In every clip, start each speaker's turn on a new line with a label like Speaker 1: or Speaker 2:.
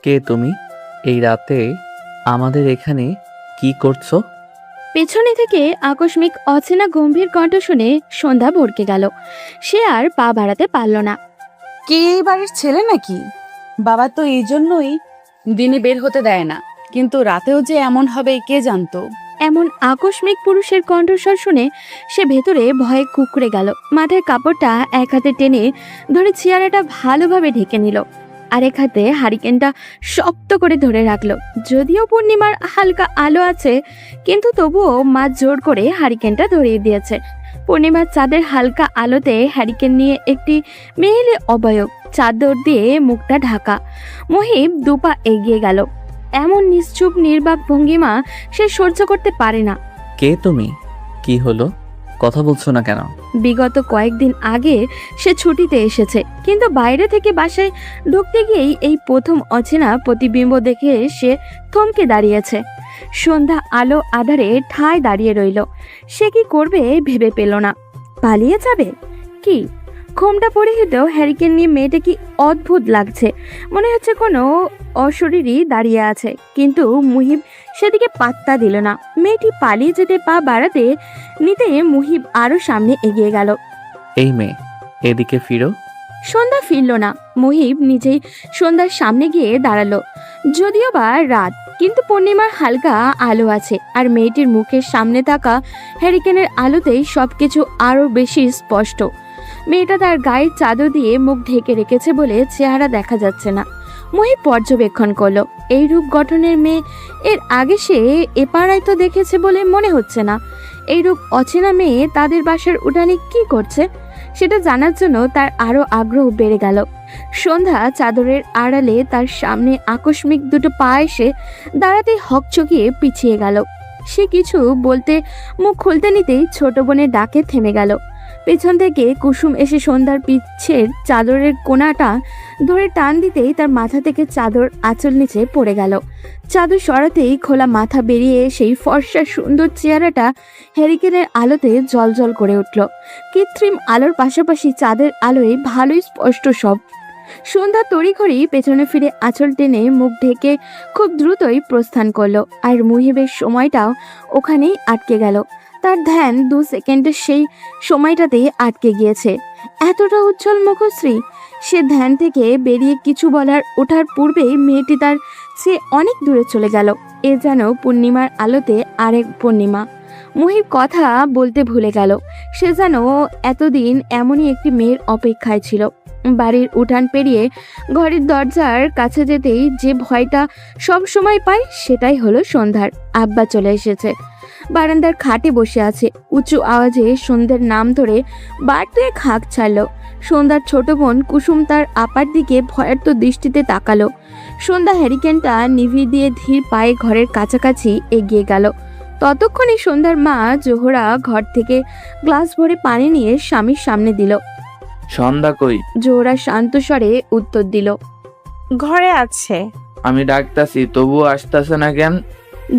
Speaker 1: কে তুমি? এই রাতে আমাদের এখানে কি করছো?
Speaker 2: পেছনে থেকে আকস্মিক অচেনা গম্ভীর কণ্ঠ শুনে সন্ধ্যা ভড়কে গেল। সে আর পা বাড়াতে পারল না।
Speaker 3: কে এই বাড়ির ছেলে নাকি? বাবা তো এই জন্যই দিনে বের হতে দেয় না, কিন্তু রাতেও যে এমন হবে কে জানতো।
Speaker 2: এমন আকস্মিক পুরুষের কণ্ঠস্বর শুনে সে ভেতরে ভয়ে কুঁকড়ে গেল। মাথায় কাপড়টা এক হাতে টেনে ধরে চেয়ারটা ভালোভাবে ঢেকে নিল, আরেক হাতে হারিকেনটা শক্ত করে ধরে রাখলো। যদিও পূর্ণিমার হালকা আলো আছে, কিন্তু তবুও মা জোর করে হারিকেনটা ধরিয়ে দিয়েছে। পূর্ণিমার চাঁদের হালকা আলোতে হ্যারিকেন নিয়ে একটি মেয়েলি অবয়ব, চাদর দিয়ে মুখটা ঢাকা। মহিব দুপা এগিয়ে গেল। এমন নিশ্চুপ নির্বাক ভঙ্গিমা সে সহ্য করতে পারে না।
Speaker 1: কে তুমি? কি হলো? কথা বলছো না কেন?
Speaker 2: বিগত কয়েকদিন আগে সে ছুটিতে এসেছে, কিন্তু বাইরে থেকে বাসায় ঢুকতে গিয়েই এই প্রথম অচেনা প্রতিবিম্ব দেখে সে থমকে দাঁড়িয়েছে। সন্ধ্যা আলো আধারে ঠায় দাঁড়িয়ে রইল। সে কি করবে ভেবে পেল না। পালিয়ে যাবে কি? ঘোমটা পরিহিত হ্যারিকেন নিয়ে মেয়েটা কি অদ্ভুত লাগছে। মনে হচ্ছে কোনো অশরীরই দাঁড়িয়ে আছে, কিন্তু মুহিব সেদিকে পাত্তা দিল না। মেয়েটি পালিয়ে যেতে পা বাড়াতে নিতে মুহিব আরো সামনে এগিয়ে গেল।
Speaker 1: এই মেয়ে, এদিকে ফিরো।
Speaker 2: সন্ধ্যা ফিরল না। মুহিব নিজেই সন্ধ্যার সামনে গিয়ে দাঁড়ালো। যদিও বা রাত, কিন্তু পূর্ণিমার হালকা আলো আছে, আর মেয়েটির মুখের সামনে থাকা হ্যারিকেনের আলোতেই সবকিছু আরো বেশি স্পষ্ট। মেয়েটা তার গায়ের চাদর দিয়ে মুখ ঢেকে রেখেছে বলে চেহারা দেখা যাচ্ছে না। মুহিব পর্যবেক্ষণ করলো। এই রূপ গঠনের মেয়ে এর আগে সে এ পাড়ায় তো দেখেছে বলে মনে হচ্ছে না। এই রূপ অচেনা মেয়ে তাদের বাসার উঠানে কি করছে সেটা জানার জন্য তার আরো আগ্রহ বেড়ে গেল। সন্ধ্যা চাদরের আড়ালে তার সামনে আকস্মিক দুটো পা এসে দাঁড়াতেই হকচকিয়ে পিছিয়ে গেল। সে কিছু বলতে মুখ খুলতে নিতেই ছোট বোনের ডাকে থেমে গেল। পেছন থেকে কুসুম এসে সন্ধ্যার পিছের চাদরের কোণাটা ধরে টান দিতেই তার মাথা থেকে চাদর আঁচল নিচে পড়ে গেল। চাদর সরাতেই খোলা মাথা বেরিয়ে সেই ফর্সা সুন্দর চেহারাটা হ্যারিকেনের আলোতে জলজল করে উঠল। কৃত্রিম আলোর পাশাপাশি চাঁদের আলোয় ভালোই স্পষ্ট সব। সন্ধ্যা তড়িঘড়ি পেছনে ফিরে আঁচল টেনে মুখ ঢেকে খুব দ্রুতই প্রস্থান করলো। আর মুহিবের সময়টাও ওখানেই আটকে গেল। তার ধ্যান 2 সেকেন্ডের সেই সময়টাতেই আটকে গিয়েছে। এতটা উজ্জ্বল মুখশ্রী! সে ধ্যান থেকে বেরিয়ে কিছু বলার ওঠার পূর্বেই মেয়েটি তার সে অনেক দূরে চলে গেল। এ যেন পূর্ণিমার আলোতে আরেক পূর্ণিমা। মুহিব কথা বলতে ভুলে গেল। সে যেন এতদিন এমনই একটি মেয়ের অপেক্ষায় ছিল। বাড়ির উঠান পেরিয়ে ঘরের দরজার কাছে যেতেই যে ভয়টা সব সময় পায়, সেটাই হলো সন্ধ্যার। আব্বা চলে এসেছে। বারান্দার খাটে বসে আছে। উঁচু আওয়াজে সন্ধ্যার নাম ধরে বার দুয়েক হাঁক ছাড়ল। সন্ধ্যার ছোট বোন কুসুম তার আপার দিকে ভয়ার্ত দৃষ্টিতে তাকালো। সন্ধ্যা হ্যারিকেনটা নিভিয়ে দিয়ে ধীর পায়ে ঘরের কাছাকাছি এগিয়ে গেল। ততক্ষণে সন্ধ্যার মা জোহরা ঘর থেকে গ্লাস ভরে পানি নিয়ে স্বামীর সামনে দিল।
Speaker 4: সন্ধ্যা কই?
Speaker 2: জোহরা শান্ত স্বরে উত্তর দিল,
Speaker 5: ঘরে আছে।
Speaker 4: আমি ডাকতাছি তবুও আসতেছে না কেন?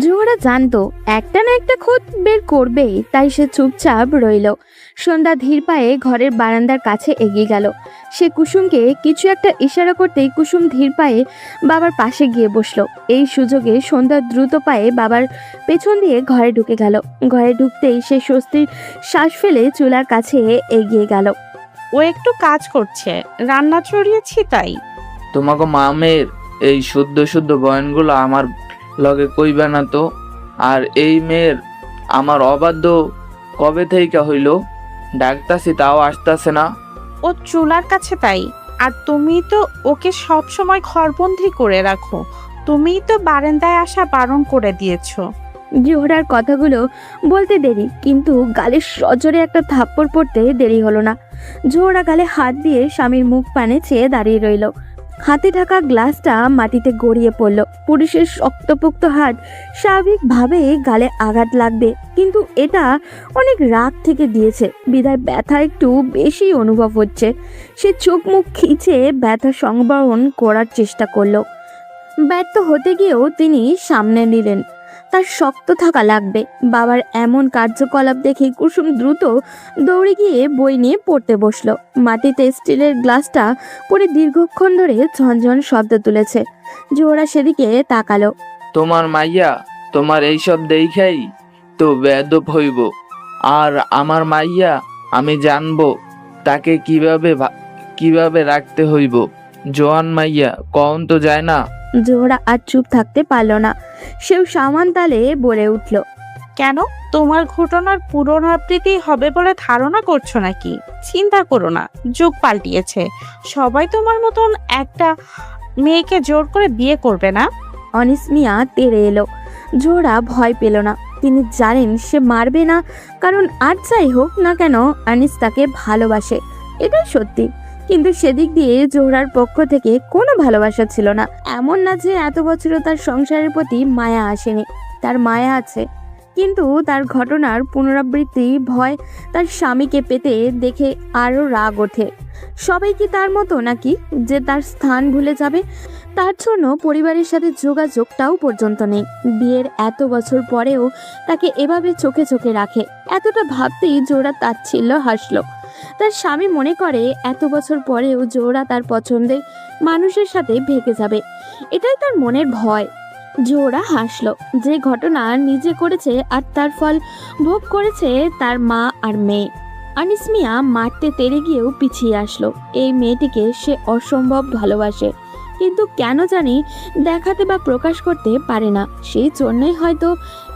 Speaker 2: জোহরা জানতো একটা না একটা খোঁজ বের করবেই, তাই সে চুপচাপ রইল। সন্ধ্যা ধীর পায়ে ঘরের বারান্দার কাছে এগিয়ে গেল। সে কুসুমকে কিছু একটা ইশারা করতেই কুসুম ধীর পায়ে বাবার পাশে গিয়ে বসলো। এই সুযোগে সন্ধ্যা দ্রুত পায়ে বাবার পেছন দিয়ে ঘরে ঢুকে গেল। ঘরে ঢুকতেই সে স্বস্তির শ্বাস ফেলে চুলার কাছে এগিয়ে গেল।
Speaker 5: ও একটু কাজ করছে, রান্না চড়িয়েছি তাই।
Speaker 4: তোমাকে মামের এই শুদ্ধ শুদ্ধ বয়ানগুলো আমার লগে কইবে না তো। আর এই মেয়ের আমার অবাধ্য কবে থেকে হইল? ডাকতাছি তাও আসতেছে না।
Speaker 5: ও চুলার কাছে তাই। আর তুমি তো ওকে সব সময় ঘরবন্দি করে রাখো। তুমিই তো বারান্দায় আসা বারণ করে দিয়েছো।
Speaker 2: জোহরার কথাগুলো বলতে দেরি, কিন্তু গালে সজোরে একটা থাপ্পড় পড়তে দেরি হলো না। জোহরা গালে হাত দিয়ে স্বামীর মুখ পানে চেয়ে দাঁড়িয়ে রইল। হাতে থাকা গ্লাসটা মাটিতে গড়িয়ে পড়ল। পুরুষের শক্তপোক্ত হাত স্বাভাবিকভাবে গালে আঘাত লাগবে, কিন্তু এটা অনেক রাগ থেকে দিয়েছে বিধায় ব্যথা একটু বেশি অনুভব হচ্ছে। সে চোখ মুখ খিচে ব্যথা সংবরণ করার চেষ্টা করলো। ব্যর্থ হতে গিয়েও তিনি সামনে নিলেন। তার শক্ত থাকা লাগবে। বাবার এমন কার্যকলাপ দেখে কুসুম দ্রুত দৌড়ে গিয়ে বই নিয়ে পড়তে বসলো। মাটিতে স্টিলের গ্লাসটা পড়ে দীর্ঘক্ষণ ধরে ঝনঝন শব্দ তুলেছে। জোহরা সেদিকে তাকালো।
Speaker 4: তোমার মাইয়া তোমার এইসব দেখাই তো বেয়াদব হইব। আর আমার মাইয়া আমি জানবো তাকে কিভাবে রাখতে হইব। জোয়ান মাইয়া কখন তো যায় না।
Speaker 2: জোহরা আর চুপ থাকতে পারল না। সেও সামান তালে বলে উঠল।
Speaker 5: কেন, তোমার ঘটনার পুনরাবৃত্তি হবে বলে ধারণা করছো নাকি? চিন্তা করো না, যুগ পাল্টিয়েছে। সবাই তোমার মতন একটা মেয়েকে জোর করে বিয়ে করবে না।
Speaker 2: অনিস মিয়া তেড়ে এলো। জোহরা ভয় পেল না। তিনি জানেন সে মারবে না, কারণ আর যাই হোক না কেন আনিস তাকে ভালোবাসে, এটাই সত্যি। কিন্তু সেদিক দিয়ে জোহরার পক্ষ থেকে কোনো ভালোবাসা ছিল না। এমন না যে এত বছরও তার সংসারের প্রতি মায়া আসেনি, তার মায়া আছে, কিন্তু তার ঘটনার পুনরাবৃত্তি ভয় তার স্বামীকে পেতে দেখে আরও রাগ ওঠে। সবাই কি তার মতো নাকি যে তার স্থান ভুলে যাবে? তার জন্য পরিবারের সাথে যোগাযোগটাও পর্যন্ত নেই। বিয়ের এত বছর পরেও তাকে এভাবে চোখে চোখে রাখে, এতটা ভাবতেই জোহরা তাচ্ছিল্য হাসলো। তার স্বামী মনে করে এত বছর পরেও জোহরা তার পছন্দের মানুষের সাথে ভেগে যাবে, এটাই তার মনের ভয়। জোহরা হাসলো। যে ঘটনা নিজে করেছে আর তার ফল ভোগ করেছে তার মা আর মেয়ে। আনিস মিয়া মারতে তেড়ে গিয়েও পিছিয়ে আসলো। এই মেয়েটিকে সে অসম্ভব ভালোবাসে, কিন্তু কেন জানি দেখাতে বা প্রকাশ করতে পারে না। সেই জন্যই হয়তো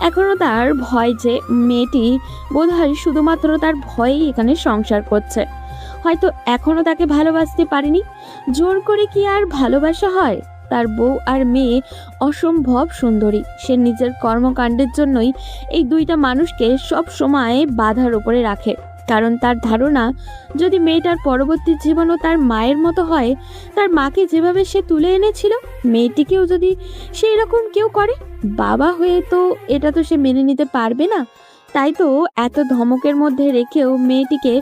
Speaker 2: এখনো তার ভয় যে মেয়েটি বোধহয় শুধুমাত্র তার ভয়েই এখানে সংসার করছে। হয়তো এখনো তাকে ভালোবাসতে পারেনি। জোর করে কি আর ভালোবাসা হয়? তার বউ আর মেয়ে অসম্ভব সুন্দরী। সে নিজের কর্মকাণ্ডের জন্যই এই দুইটা মানুষকে সব সময় বাধার উপরে রাখে, কারণ তার ধারণা যদি মেয়েটার পরবর্তী জীবনও তার মায়ের মতো হয়, তার মাকে যেভাবে সে তুলে এনেছিল, মেয়েটিকেও যদি সেই রকম কেউ করে, বাবা হয়ে তো এটা তো সে মেনে নিতে পারবে না। তাই তো এত ধমকের মধ্যে রেখেও মেয়েটিকে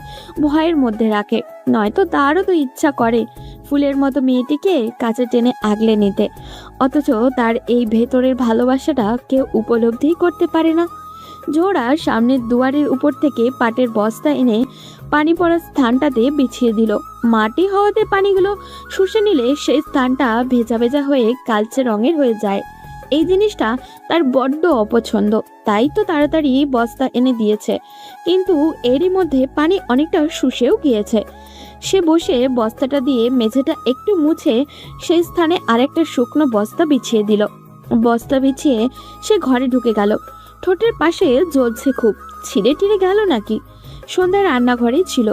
Speaker 2: ভয়ের মধ্যে রাখে। নয়তো তারও তো ইচ্ছা করে ফুলের মতো মেয়েটিকে কাছে টেনে আগলে নিতে, অথচ তার এই ভেতরের ভালোবাসাটা কেউ উপলব্ধি করতে পারে না। জোহরা সামনের দুয়ারের উপর থেকে পাটের বস্তা এনে পানি পড়ার স্থানটাতে বিছিয়ে দিল। মাটি হওয়াতে পানিগুলো শুষে নিলে সেই স্থানটা ভেজা ভেজা হয়ে কালচে রঙের হয়ে যায়। এই জিনিসটা তার বড্ড অপছন্দ, তাই তো তাড়াতাড়ি বস্তা এনে দিয়েছে। কিন্তু এরই মধ্যে পানি অনেকটা শুষেও গিয়েছে। সে বসে বস্তাটা দিয়ে মেঝেটা একটু মুছে সেই স্থানে আরেকটা শুকনো বস্তা বিছিয়ে দিল। বস্তা বিছিয়ে সে ঘরে ঢুকে গেল। ঠোঁটের পাশে জ্বলছে খুব, ছিঁড়ে টিড়ে গেল নাকি? সন্ধ্যায় রান্নাঘরেই ছিল।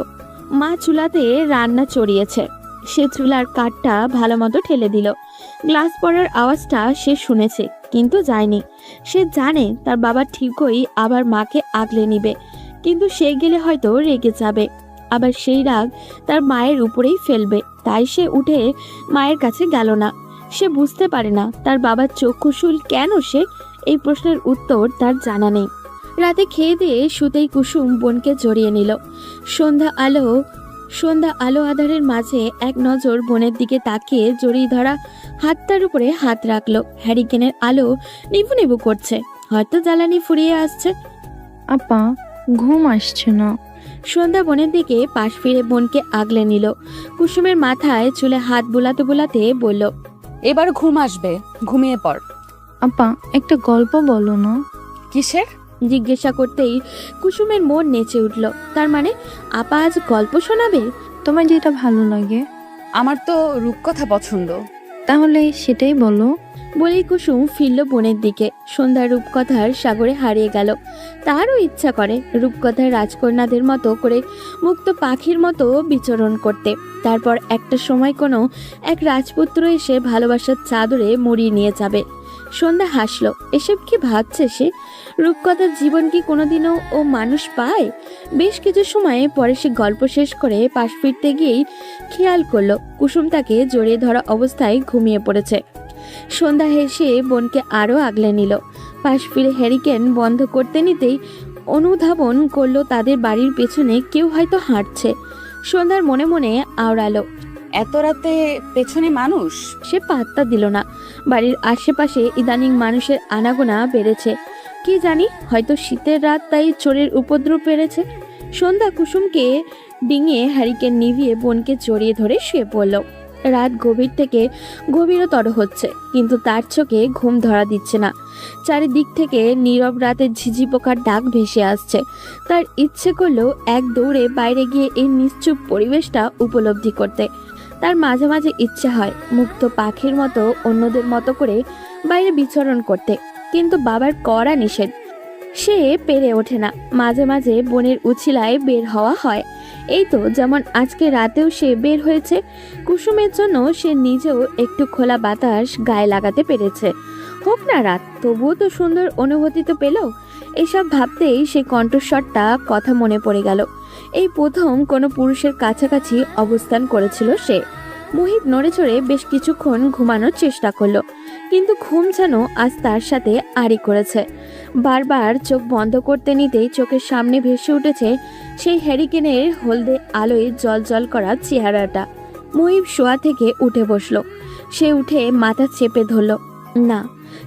Speaker 2: মা চুলাতে রান্না চড়িয়েছে। সে চুলার কাঠটা ভালো মতো ঠেলে দিল। গ্লাস পড়ার আওয়াজটা সে শুনেছে, কিন্তু যায়নি। সে জানে তার বাবা ঠিকই আবার মাকে আগলে নিবে, কিন্তু সে গেলে হয়তো রেগে যাবে, আবার সেই রাগ তার মায়ের উপরেই ফেলবে। তাই সে উঠে মায়ের কাছে গেল না। সে বুঝতে পারে না তার বাবার চক্ষুশূল কেন সে, এই প্রশ্নের উত্তর তার জানা নেই। রাতে খেয়ে দিয়ে শুতেই কুসুম বোনকে জড়িয়ে নিল। সন্ধ্যা আলো আধারের মাঝে এক নজর বোনের দিকে তাকিয়ে জড়িয়ে ধরা হাতটার উপরে হাত রাখলো। হ্যারিকেনের আলো নিভু নিভু করছে, হয়তো জ্বালানি ফুরিয়ে আসছে।
Speaker 6: আপা, ঘুম আসছে না।
Speaker 2: সন্ধ্যা বোনের দিকে পাশ ফিরে বোনকে আগলে নিল। কুসুমের মাথায় চুলে হাত বুলাতে বুলাতে বলল,
Speaker 3: এবার ঘুম আসবে, ঘুমিয়ে পড়।
Speaker 6: আপা, একটা গল্প বলো না।
Speaker 3: কিসের?
Speaker 2: জিজ্ঞাসা করতেই কুসুমের মন নেচে উঠল। তার মানে আপা আজ গল্প শোনাবে?
Speaker 6: তোমার যেটা ভালো লাগে।
Speaker 3: আমার তো রূপকথা পছন্দ।
Speaker 6: তাহলে সেটাই বলো।
Speaker 2: বলেই কুসুম ফিরল বোনের দিকে। সন্ধ্যা রূপকথার সাগরে হারিয়ে গেল। তারও ইচ্ছা করে রূপকথার রাজকন্যাদের মতো করে মুক্ত পাখির মতো বিচরণ করতে। তারপর একটা সময় কোনো এক রাজপুত্র এসে ভালোবাসার চাদরে মুড়িয়ে নিয়ে যাবে। সন্ধ্যা হাসলো। এসব কি ভাবছে সে? রূপকথার জীবন কি কোনোদিনও ও মানুষ পায়? বেশ কিছু সময় পরে সে গল্প শেষ করে পাশ ফিরতে গিয়েই খেয়াল করলো কুসুম তাকে জড়িয়ে ধরা অবস্থায় ঘুমিয়ে পড়েছে। সন্ধ্যা হেসে বোনকে আরও আগলে নিল। পাশ ফিরে হ্যারিকেন বন্ধ করতে নিতেই অনুধাবন করলো তাদের বাড়ির পেছনে কেউ হয়তো হাঁটছে। সন্ধ্যার মনে মনে আওড়ালো,
Speaker 3: এত রাতে পেছনে মানুষ?
Speaker 2: সে পাত্তা দিল না। বাড়ির আশেপাশে ইদানিং মানুষের আনাগোনা বেড়েছে। কি জানি, হয়তো শীতের রাত, তাই চোরের উপদ্রব বেড়েছে। সন্ধ্যা কুসুমকে ডিঙিয়ে হ্যারিকেন নিভিয়ে বোনকে জড়িয়ে ধরে শুয়ে পড়ল। রাত গভীর থেকে গভীরতর হচ্ছে, কিন্তু তার চোখে ঘুম ধরা দিচ্ছে না। চারিদিক থেকে নীরব রাতের ঝিঝি পোকার ডাক ভেসে আসছে। তার ইচ্ছে করলো এক দৌড়ে বাইরে গিয়ে এই নিশ্চুপ পরিবেশটা উপলব্ধি করতে। তার মাঝে মাঝে ইচ্ছে হয় মুক্ত পাখির মতো অন্যদের মতো করে বাইরে বিচরণ করতে, কিন্তু বাবার কড়া নিষেধ। সে পেরে ওঠে না। মাঝে মাঝে বনের উছিলায় বের হওয়া হয়। এই তো যেমন আজকে রাতেও সে বের হয়েছে। কুসুমের জন্য সে নিজেও একটু খোলা বাতাস গায়ে লাগাতে পেরেছে। হোক না রাত, তবুও তো সুন্দর অনুভূতি তো পেল। এসব ভাবতেই সে কণ্ঠস্বরটা কথা মনে পড়ে গেল। এই প্রথম কোনো পুরুষের কাছাকাছি অবস্থান করেছিল সে। মুহিব নড়ে চড়ে বেশ কিছুক্ষণ ঘুমানোর চেষ্টা করলো, কিন্তু ঘুম যেন আজ তার সাথে আড়ি করেছে। বারবার চোখ বন্ধ করতে নিতেই চোখের সামনে ভেসে উঠেছে সেই হ্যারিকেনের হলদে আলোয় জল করা চেহারাটা। মুহিব শোয়া থেকে উঠে বসলো। সে উঠে মাথা চেপে ধরল। না,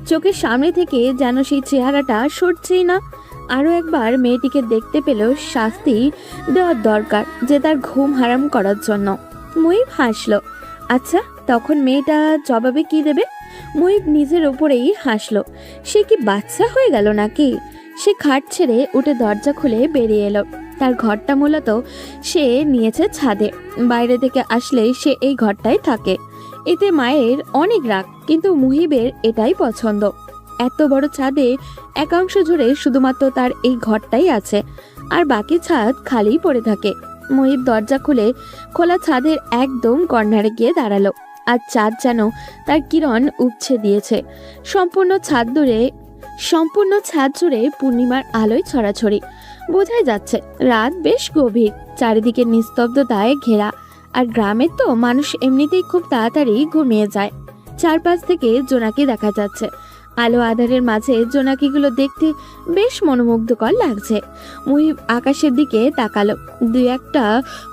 Speaker 2: চোখের সামনে থেকে যেন সেই চেহারাটা সরছেই না। আরও একবার মেয়েটিকে দেখতে পেল শাস্তি দেওয়ার দরকার, যে তার ঘুম হারাম করার জন্য। মুহিব হাসলো। আচ্ছা, তখন মেয়েটা জবাবে কি দেবে? মুহিব নিজের ওপরেই হাসলো। সে কি বাচ্চা হয়ে গেল নাকি? সে খাট ছেড়ে উঠে দরজা খুলে বেরিয়ে এলো। তার ঘরটা মূলত সে নিয়েছে ছাদে। বাইরে থেকে আসলে সে এই ঘরটায় থাকে। এতে মায়ের অনেক রাগ, কিন্তু মুহিবের এটাই পছন্দ। এত বড় ছাদে একাংশ জুড়ে শুধুমাত্র তার এই ঘরটাই আছে, আর বাকি ছাদ খালি পড়ে থাকে। মুহিব দরজা খুলে খোলা ছাদের একদম কর্নারে গিয়ে দাঁড়ালো। আর চাঁদ যেন তার কিরণ উপছে দিয়েছে। সম্পূর্ণ ছাদ জুড়ে পূর্ণিমার আলোয় ছড়াছড়ি। বোঝাই যাচ্ছে রাত বেশ গভীর, চারিদিকে নিস্তব্ধতায় ঘেরা। আর গ্রামের তো মানুষ এমনিতেই খুব তাড়াতাড়ি ঘুমিয়ে যায়। চারপাশ থেকে জোনাকি দেখা যাচ্ছে। আলো আধারের মাঝে জোনাকিগুলো দেখতে বেশ মনোমুগ্ধকর লাগছে। মুহিব আকাশের দিকে তাকালো। দুই একটা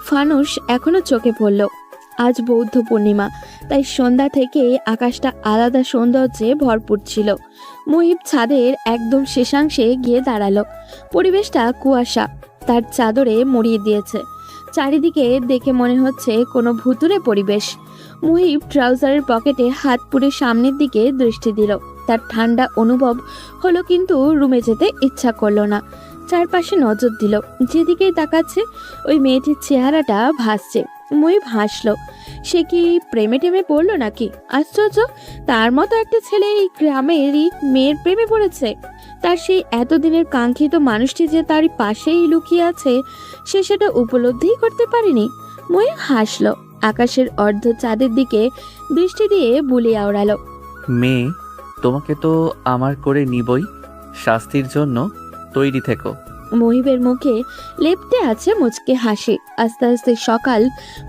Speaker 2: ফানুস এখনো চোখে পড়ল। আজ বৌদ্ধ পূর্ণিমা, তাই সন্ধ্যা থেকে আকাশটা আলাদা সৌন্দর্যে ভরপুর ছিল। মুহিব ছাদের একদম শেষাংশে গিয়ে দাঁড়ালো। পরিবেশটা কুয়াশা তার চাদরে মুড়িয়ে দিয়েছে। চারিদিকে দেখে মনে হচ্ছে কোনো ভুতুরে পরিবেশ। মুহিব ট্রাউজারের পকেটে হাত পুরে সামনের দিকে দৃষ্টি দিল। তার ঠান্ডা অনুভব হলো, কিন্তু রুমে যেতে ইচ্ছা করলো না। চারপাশে নজর দিল। যেদিকেই তাকাচ্ছে ওই মেয়েটির চেহারাটা ভাসছে। মুহিব হাসলো। সে কি প্রেমে টেমে পড়লো নাকি? আশ্চর্য, তার মতো একটা ছেলে এই গ্রামেরই মেয়ের প্রেমে পড়েছে। তার সেই এতদিনের কাঙ্ক্ষিত মানুষটি যে তার পাশেই লুকিয়ে আছে, সে সেটা উপলব্ধিই করতে পারেনি। মুহিব হাসলো। আকাশের অর্ধ চাঁদের দিকে দৃষ্টি দিয়ে বুলি আওড়ালো।
Speaker 1: মেয়ে, তোমাকে তো আমার করে নিবই। শাস্তির জন্য তৈরি থেকো।
Speaker 2: মুহিবের মুখে লেপ্টে আছে মুচকে হাসি। আস্তে আস্তে সকাল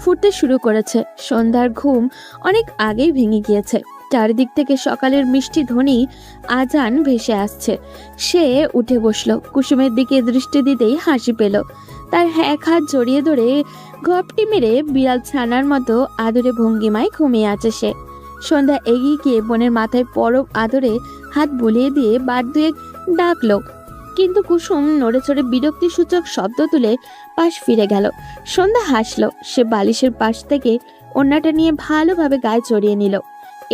Speaker 2: ফুটতে শুরু করেছে। সন্ধ্যার ঘুম অনেক আগেই ভেঙে গিয়েছে। চারিদিক থেকে সকালের মিষ্টি ধ্বনি আজান ভেসে আসছে। সে উঠে বসলো। কুসুমের দিকে দৃষ্টি দিতেই হাসি পেল। তার এক হাত জড়িয়ে ধরে ঘপটি মেরে বিড়াল ছানার মতো আদরে ভঙ্গিমায় ঘুমিয়ে আছে সে। সন্ধ্যা এগিয়ে গিয়ে বোনের মাথায় পরব আদরে হাত বুলিয়ে দিয়ে বার দুয়েক ডাকলো, কিন্তু কুসুম নড়ে চড়ে বিরক্তিসূচক শব্দ তুলে পাশ ফিরে গেল। সন্ধ্যা হাসলো। সে বালিশের পাশ থেকে ওড়নাটা নিয়ে ভালোভাবে গায়ে জড়িয়ে নিল।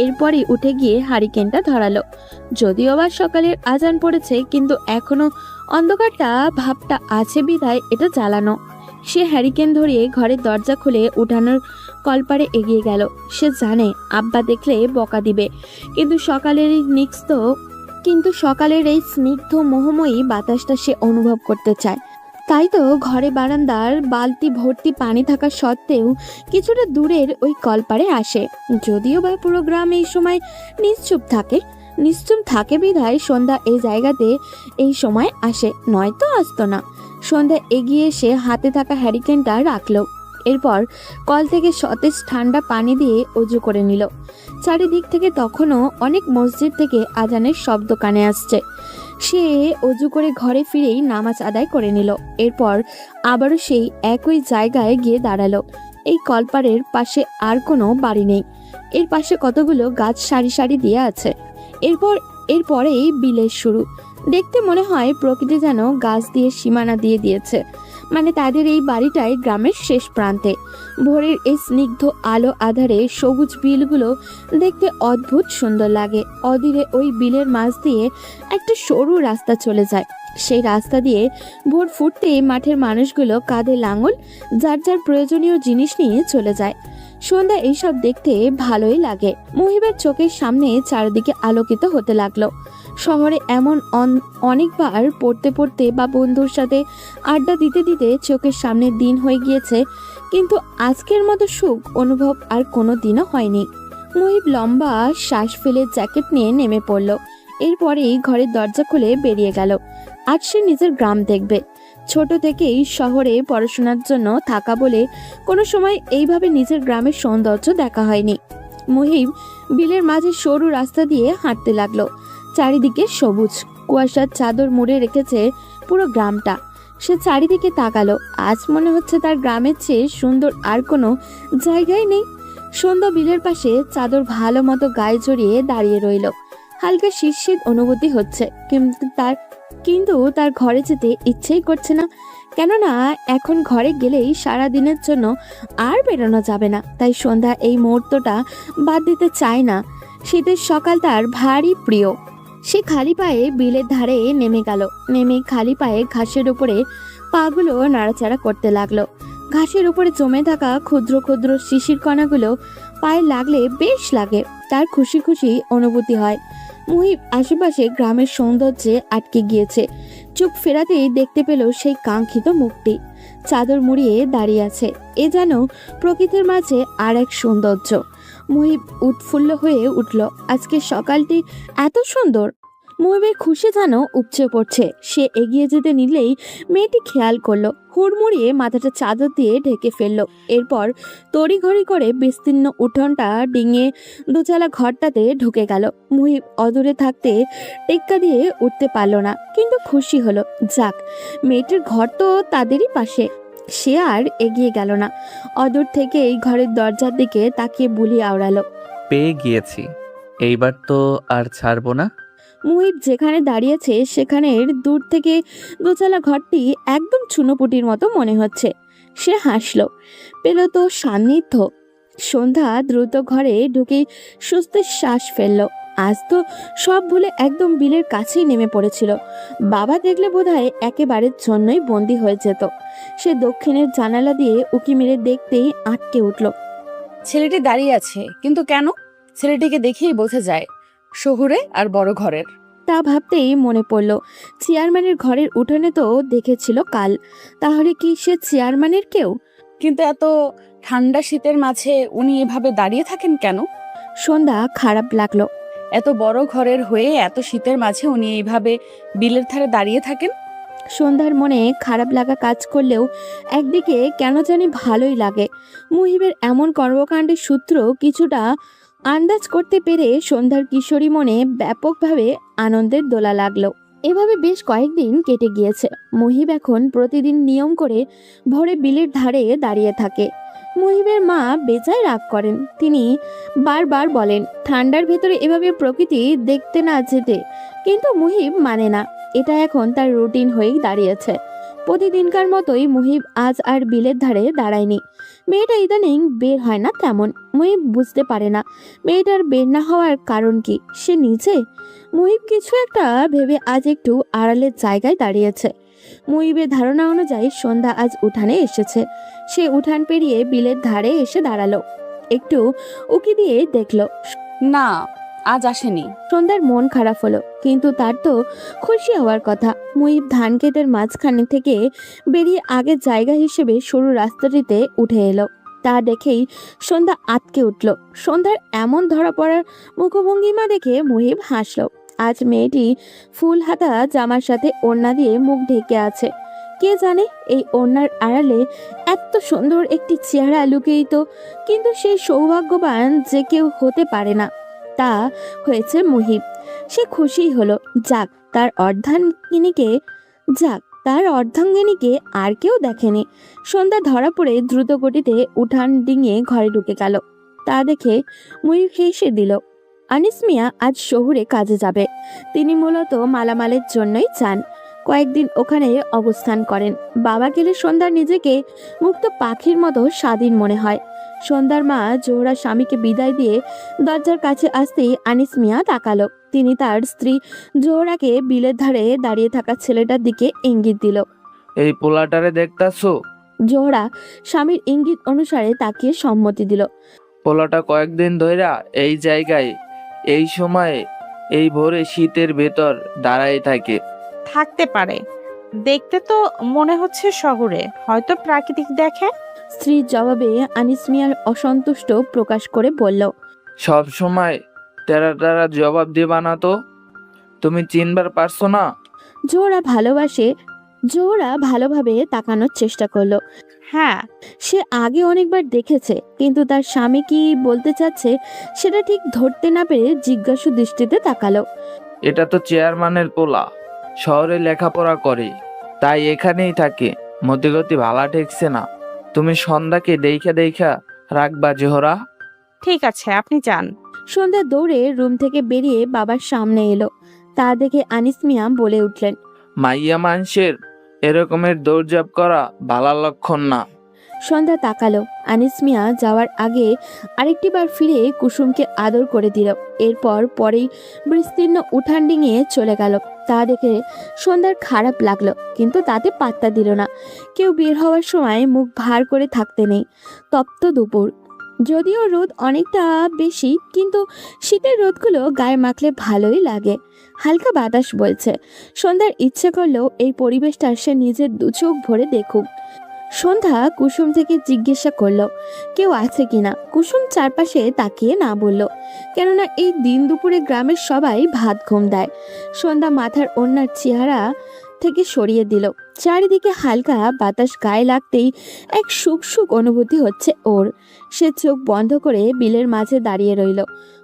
Speaker 2: এরপরই উঠে গিয়ে হারিকেনটা ধরালো। যদিও বা সকালের আজান পড়েছে, কিন্তু এখনো অন্ধকারটা ভাবটা আছে বিধায় এটা জ্বালানো। সে হ্যারিকেন ধরিয়ে ঘরের দরজা খুলে উঠানোর কলপারে এগিয়ে গেল। সে জানে আব্বা দেখলে বকা দিবে, কিন্তু সকালের এই স্নিগ্ধ মোহময়ী বাতাসটা সে অনুভব করতে চায়। তাই তো ঘরে বারান্দার বালতি ভর্তি পানি থাকা সত্ত্বেও কিছুটা দূরের ওই কলপারে আসে। যদিও বা পুরো গ্রাম এই সময় নিশ্চুপ থাকে বিধায় সন্ধ্যা এই জায়গাতে এই সময় আসে, নয়তো আসতো না। সন্ধ্যা এগিয়ে এসে হাতে থাকা হ্যারিকেনটা রাখলো। এরপর কল থেকে সতেজ ঠান্ডা পানি দিয়ে অজু করে নিল। চারিদিক থেকে তখনও অনেক মসজিদ থেকে আজানের শব্দ কানে আসছে। সে অজু করে ঘরে ফিরেই নামাজ আদায় করে নিল। এরপর আবারও সেই একই জায়গায় গিয়ে দাঁড়ালো। এই কলপারের পাশে আর কোনো বাড়ি নেই। এর পাশে কতগুলো গাছ সারি সারি দিয়ে আছে। এরপরেই বিলের শুরু। দেখতে মনে হয় প্রকৃতি যেন গাছ দিয়ে সীমানা দিয়ে দিয়েছে। মানে তাদের এই বাড়িটাই গ্রামের শেষ প্রান্তে। ভোরের এই স্নিগ্ধ আলো আধারে সবুজ বিলগুলো দেখতে অদ্ভুত সুন্দর লাগে। অধীরে ওই বিলের মাঝ দিয়ে একটা সরু রাস্তা চলে যায়। সেই রাস্তা দিয়ে ভোর ফুটতে মাঠের মানুষগুলো কাঁধে লাঙল যার যার প্রয়োজনীয় জিনিস নিয়ে চলে যায়। সন্ধ্যা এইসব দেখতে ভালোই লাগে। মুহিবের চোখের সামনে চারিদিকে আলোকিত হতে লাগলো। শহরে এমন অনেকবার পড়তে পড়তে বা বন্ধুর সাথে আড্ডা দিতে দিতে চোখের সামনে দিন হয়ে গিয়েছে, কিন্তু আজকের মতো সুখ অনুভব আর কোনো দিনও হয়নি। মুহিব লম্বা শ্বাস ফেলে জ্যাকেট নিয়ে নেমে পড়ল। এরপরেই ঘরের দরজা খুলে বেরিয়ে গেল। আজ সে নিজের গ্রাম দেখবে। ছোট থেকেই শহরে পড়াশোনার জন্য থাকা বলে কোনো সময় এইভাবে নিজের গ্রামের সৌন্দর্য দেখা হয়নি। মুহিব বিলের মাঝে সরু রাস্তা দিয়ে হাঁটতে লাগলো। চারিদিকে সবুজ, কুয়াশার চাদর মুড়ে রেখেছে পুরো গ্রামটা। সে চারিদিকে তাকালো। আজ মনে হচ্ছে তার গ্রামের চেয়ে সুন্দর আর কোনো জায়গায় নেই। সন্ধ্যা বিলের পাশে চাদর ভালো মতো গায়ে জড়িয়ে দাঁড়িয়ে রইল। হালকা শীত অনুভূতি হচ্ছে, কিন্তু তার ঘরে যেতে ইচ্ছেই করছে না। কেননা এখন ঘরে গেলেই সারা দিনের জন্য আর বেরোনো যাবে না। তাই সন্ধ্যা এই মুহূর্তটা বাদ দিতে চায় না। শীতের সকাল তার ভারী প্রিয়। সে খালি পায়ে বিলের ধারে নেমে গেল। নেমে খালি পায়ে ঘাসের উপরে পাগুলো নাড়াচাড়া করতে লাগলো। ঘাসের উপরে জমে থাকা ক্ষুদ্র ক্ষুদ্র শিশির কণাগুলো পায়ে লাগলে বেশ লাগে। তার খুশি খুশি অনুভূতি হয়। মুহিব আশেপাশে গ্রামের সৌন্দর্যে আটকে গিয়েছে। চোখ ফেরাতেই দেখতে পেল সেই কাঙ্ক্ষিত মুখটি চাদর মুড়িয়ে দাঁড়িয়ে আছে। এ যেন প্রকৃতির মাঝে আর এক সৌন্দর্য। মুহিব উৎফুল্ল হয়ে উঠল। আজকে সকালটি এত সুন্দর। মুহিবের খুশি যেন উপচে পড়ছে। সে এগিয়ে যেতে নিলেই মেয়েটি খেয়াল করলো, হুড়মুড়িয়ে মাথাটা চাদর দিয়ে ঢেকে ফেললো। এরপর তড়িঘড়ি করে বিস্তীর্ণ উঠোনটা ডিঙিয়ে দোচালা ঘরটাতে ঢুকে গেল। মুহিব অদূরে থাকতে টেক্কা দিয়ে উঠতে পারল না, কিন্তু খুশি হলো। যাক, মেয়েটির ঘর তো তাদেরই পাশে। সে আর এগিয়ে গেল না। অদূর থেকে এই ঘরের দরজার দিকে তাকিয়ে বুলি আওড়ালো।
Speaker 1: পেয়ে গিয়েছি, এইবার তো আর ছাড়বো না।
Speaker 2: মুহিব যেখানে দাঁড়িয়েছে সেখানের দূর থেকে দোচালা ঘরটি একদম চুনোপুটির মতো মনে হচ্ছে। সে হাসলো, পেল তো সান্নিধ্য। সন্ধ্যা দ্রুত ঘরে ঢুকে স্বস্তির শ্বাস ফেললো। আজ তো সব ভুলে একদম বিলের কাছেই নেমে পড়েছিল। বাবা দেখলে বোধহয় একেবারের জন্যই বন্দি হয়ে যেত। সে দক্ষিণের জানালা দিয়ে উকি মেরে দেখতেই আটকে উঠল।
Speaker 3: ছেলেটি দাঁড়িয়ে আছে, কিন্তু কেন? ছেলেটিকে দেখেই বোঝা যায় শহুরে আর বড় ঘরের।
Speaker 2: তা ভাবতেই মনে পড়ল, চেয়ারম্যানের ঘরের উঠোনে তো দেখেছিল কাল। তাহলে কি সে চেয়ারম্যানের কেউ?
Speaker 3: কিন্তু এত ঠান্ডা শীতের মাঝে উনি এভাবে দাঁড়িয়ে থাকেন কেন?
Speaker 2: সন্ধ্যা খারাপ লাগলো।
Speaker 3: এত বড় ঘরের হয়ে এত শীতের মাঝে উনি এইভাবে বিলের ধারে দাঁড়িয়ে থাকেন?
Speaker 2: সন্ধ্যার মনে খারাপ লাগা কাজ করলেও একদিকে কেন জানি ভালোই লাগে। মুহিবের এমন কর্মকাণ্ডের সূত্র কিছুটা আন্দাজ করতে পেরে সন্ধ্যার কিশোরী মনে ব্যাপকভাবে আনন্দের দোলা লাগলো। এভাবে বেশ কয়েকদিন কেটে গিয়েছে। মুহিব এখন প্রতিদিন নিয়ম করে ভোরে বিলের ধারে দাঁড়িয়ে থাকে। মুহিবের মা বেজায় রাগ করেন। তিনি বারবার বলেন ঠান্ডার ভেতরে এভাবে প্রকৃতি দেখতে না যেতে, কিন্তু মুহিব মানে না। এটা এখন তার রুটিন হয়েই দাঁড়িয়েছে। প্রতিদিনকার মতোই মুহিব আজ আর বিলের ধারে দাঁড়ায়নি। মেয়েটা ইদানিং বের হয় না তেমন। মুহিব বুঝতে পারে না মেয়েটার বের না হওয়ার কারণ কি। সে নিজে মুহিব কিছু একটা ভেবে আজ একটু আড়ালের জায়গায় দাঁড়িয়েছে। মুহিবের ধারণা অনুযায়ী সন্ধ্যা আজ উঠানে এসেছে। সে উঠান পেরিয়ে বিলের ধারে এসে দাঁড়ালো। একটু উকি দিয়ে দেখলো,
Speaker 3: না, আজ আসেনি।
Speaker 2: সন্ধ্যার মন খারাপ হলো, কিন্তু তার তো খুশি হওয়ার কথা। মুহিব ধান ক্ষেতের মাঝখানে থেকে বেরিয়ে আগের জায়গা হিসেবে সরু রাস্তাটিতে উঠে এলো। তা দেখেই সন্ধ্যা আটকে উঠল। সন্ধ্যার এমন ধরা পড়ার মুখভঙ্গিমা দেখে মুহিব হাসলো। আজ মেয়েটি ফুল হাতা জামার সাথে ওড়না দিয়ে মুখ ঢেকে আছে। কে জানে এই ওড়নার আড়ালে এত সুন্দর একটি চেহারা লুকিয়ে। কিন্তু সেই সৌভাগ্যবান যে কেউ হতে পারে না, তা হয়েছে মুহিব। সে খুশি হলো। যাক, তার অর্ধাঙ্গিনীকে তার অর্ধাঙ্গিনীকে আর কেউ দেখেনি। সন্ধ্যা ধরা পড়ে দ্রুত গতিতে উঠান ডিঙিয়ে ঘরে ঢুকে গেল। তা দেখে মুই হেসে দিল। আনিস মিয়া আজ শহুরে কাজে যাবে। তিনি মূলত মালামালের জন্যই চান। কয়েকদিন ওখানে অবস্থান করেন। বাবা গেলে সন্ধ্যার নিজেকে মুক্ত পাখির মতো স্বাধীন মনে হয়। সন্ধ্যার মা জোহরা স্বামীকে বিদায় দিয়ে দরজার কাছে আসতেই আনিস মিয়া তাকালো। তিনি তার স্ত্রী জোহরাকে বিলের ধারে দাঁড়িয়ে থাকা ছেলেটার দিকে ইঙ্গিত দিল।
Speaker 4: এই পোলাটারে দেখতাছো?
Speaker 2: জোহরা স্বামীর ইঙ্গিত অনুসারে তাকিয়ে সম্মতি দিল।
Speaker 4: পোলাটা কয়েকদিন ধইরা এই জায়গায় এই সময়ে এই ভোরে শীতের ভেতর দাঁড়াই থাকে।
Speaker 5: থাকতে পারে, দেখতে তো মনে হচ্ছে শহরে, হয়তো প্রাকৃতিক দেখে।
Speaker 2: স্ত্রীর জবাবে আনিস মিয়ার অসন্তুষ্ট প্রকাশ করে বলল,
Speaker 4: সব সময় তেরা তেরা জবাব দিবা না তো, তুমি চিনবার পারছো না?
Speaker 2: জোহরা ভালোভাবে তাকানোর চেষ্টা করলো।
Speaker 5: হ্যাঁ,
Speaker 2: সে আগে অনেকবার দেখেছে, কিন্তু তার স্বামী কি বলতে চাচ্ছে সেটা ঠিক ধরতে না পেরে জিজ্ঞাসু দৃষ্টিতে তাকালো।
Speaker 4: এটা তো চেয়ারম্যানের পোলা, শহরে লেখাপড়া করে, তাই এখানেই থাকে। মতিগতি ভালা ঠেকছে না। তুমি সন্ধ্যাকে দেখা রাখবা জোহরা।
Speaker 5: ঠিক আছে, আপনি যান।
Speaker 2: সন্ধ্যা দৌড়ে রুম থেকে বেরিয়ে বাবার সামনে এলো। তা দেখে আনিস মিয়া বলে উঠলেন,
Speaker 4: মাইয়া মানুষের এরকমের দৌড়ঝাঁপ করা ভালা লক্ষণ না।
Speaker 2: সন্ধ্যা তাকালো। আনিস মিয়া যাওয়ার আগে আরেকটিবার ফিরে কুসুমকে আদর করে দিল। পরেই বিস্তীর্ণ উঠান ডিঙিয়ে চলে গেল। তা দেখে সন্ধ্যার খারাপ লাগলো, কিন্তু তাতে পাত্তা দিল না। কেউ বের হওয়ার সময় মুখ ভার করে থাকতে নেই। তপ্ত দুপুর, যদিও রোদ অনেকটা বেশি, কিন্তু শীতের রোদগুলো গায়ে মাখলে ভালোই লাগে। হালকা বাতাস বলছে। সন্ধ্যার ইচ্ছে করলেও এই পরিবেশটা সে নিজের দু চোখ ভরে দেখুক। সন্ধ্যা কুসুম থেকে জিজ্ঞাসা করলো কেউ আছে কিনা। কুসুম চারপাশে তাকিয়ে না বলল, কেননা এই দিন দুপুরে গ্রামের সবাই ভাত ঘুম দেয়। সন্ধ্যা মাথার ওড়নার চেহারা থেকে সরিয়ে দিল। চারিদিকে হালকা বাতাস গায়ে লাগতেই এক সুখ সুখ অনুভূতি হচ্ছে ওর। সে চোখ বন্ধ করে বিলের মাঝে দাঁড়িয়ে রইল।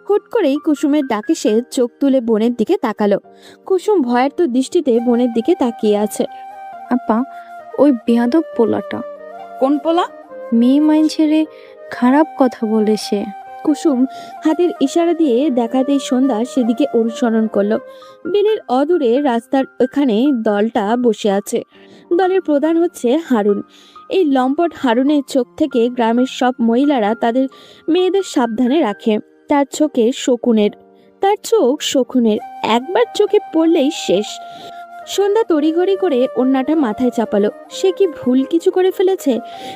Speaker 2: হুট করেই কুসুমের ডাকে সে চোখ তুলে বোনের দিকে তাকালো। কুসুম ভয়ার্ত দৃষ্টিতে বোনের দিকে তাকিয়ে আছে।
Speaker 6: আপা, ওই বেয়াদব পোলাটা
Speaker 3: কোন পোলা?
Speaker 6: মেয়ে মাইন ছেড়ে খারাপ কথা বলে সে।
Speaker 2: কুসুম হাতের ইশারা দিয়ে দেখাতেই সন্ধ্যা সেদিকে অনুসরণ করলো। বিলের অদূরে রাস্তার ওখানে দলটা বসে আছে। দলের প্রধান হচ্ছে হারুন। এই লম্পট হারুনের চোখ থেকে গ্রামের সব মহিলারা তাদের মেয়েদের সাবধানে রাখে। তার চোখ শকুনের, একবার চোখে পড়লেই শেষ। সন্ধ্যা তড়িঘড়ি করে ওড়নাটা মাথায় চাপালো। সে কি ভুল কিছু করে ফেলেছে?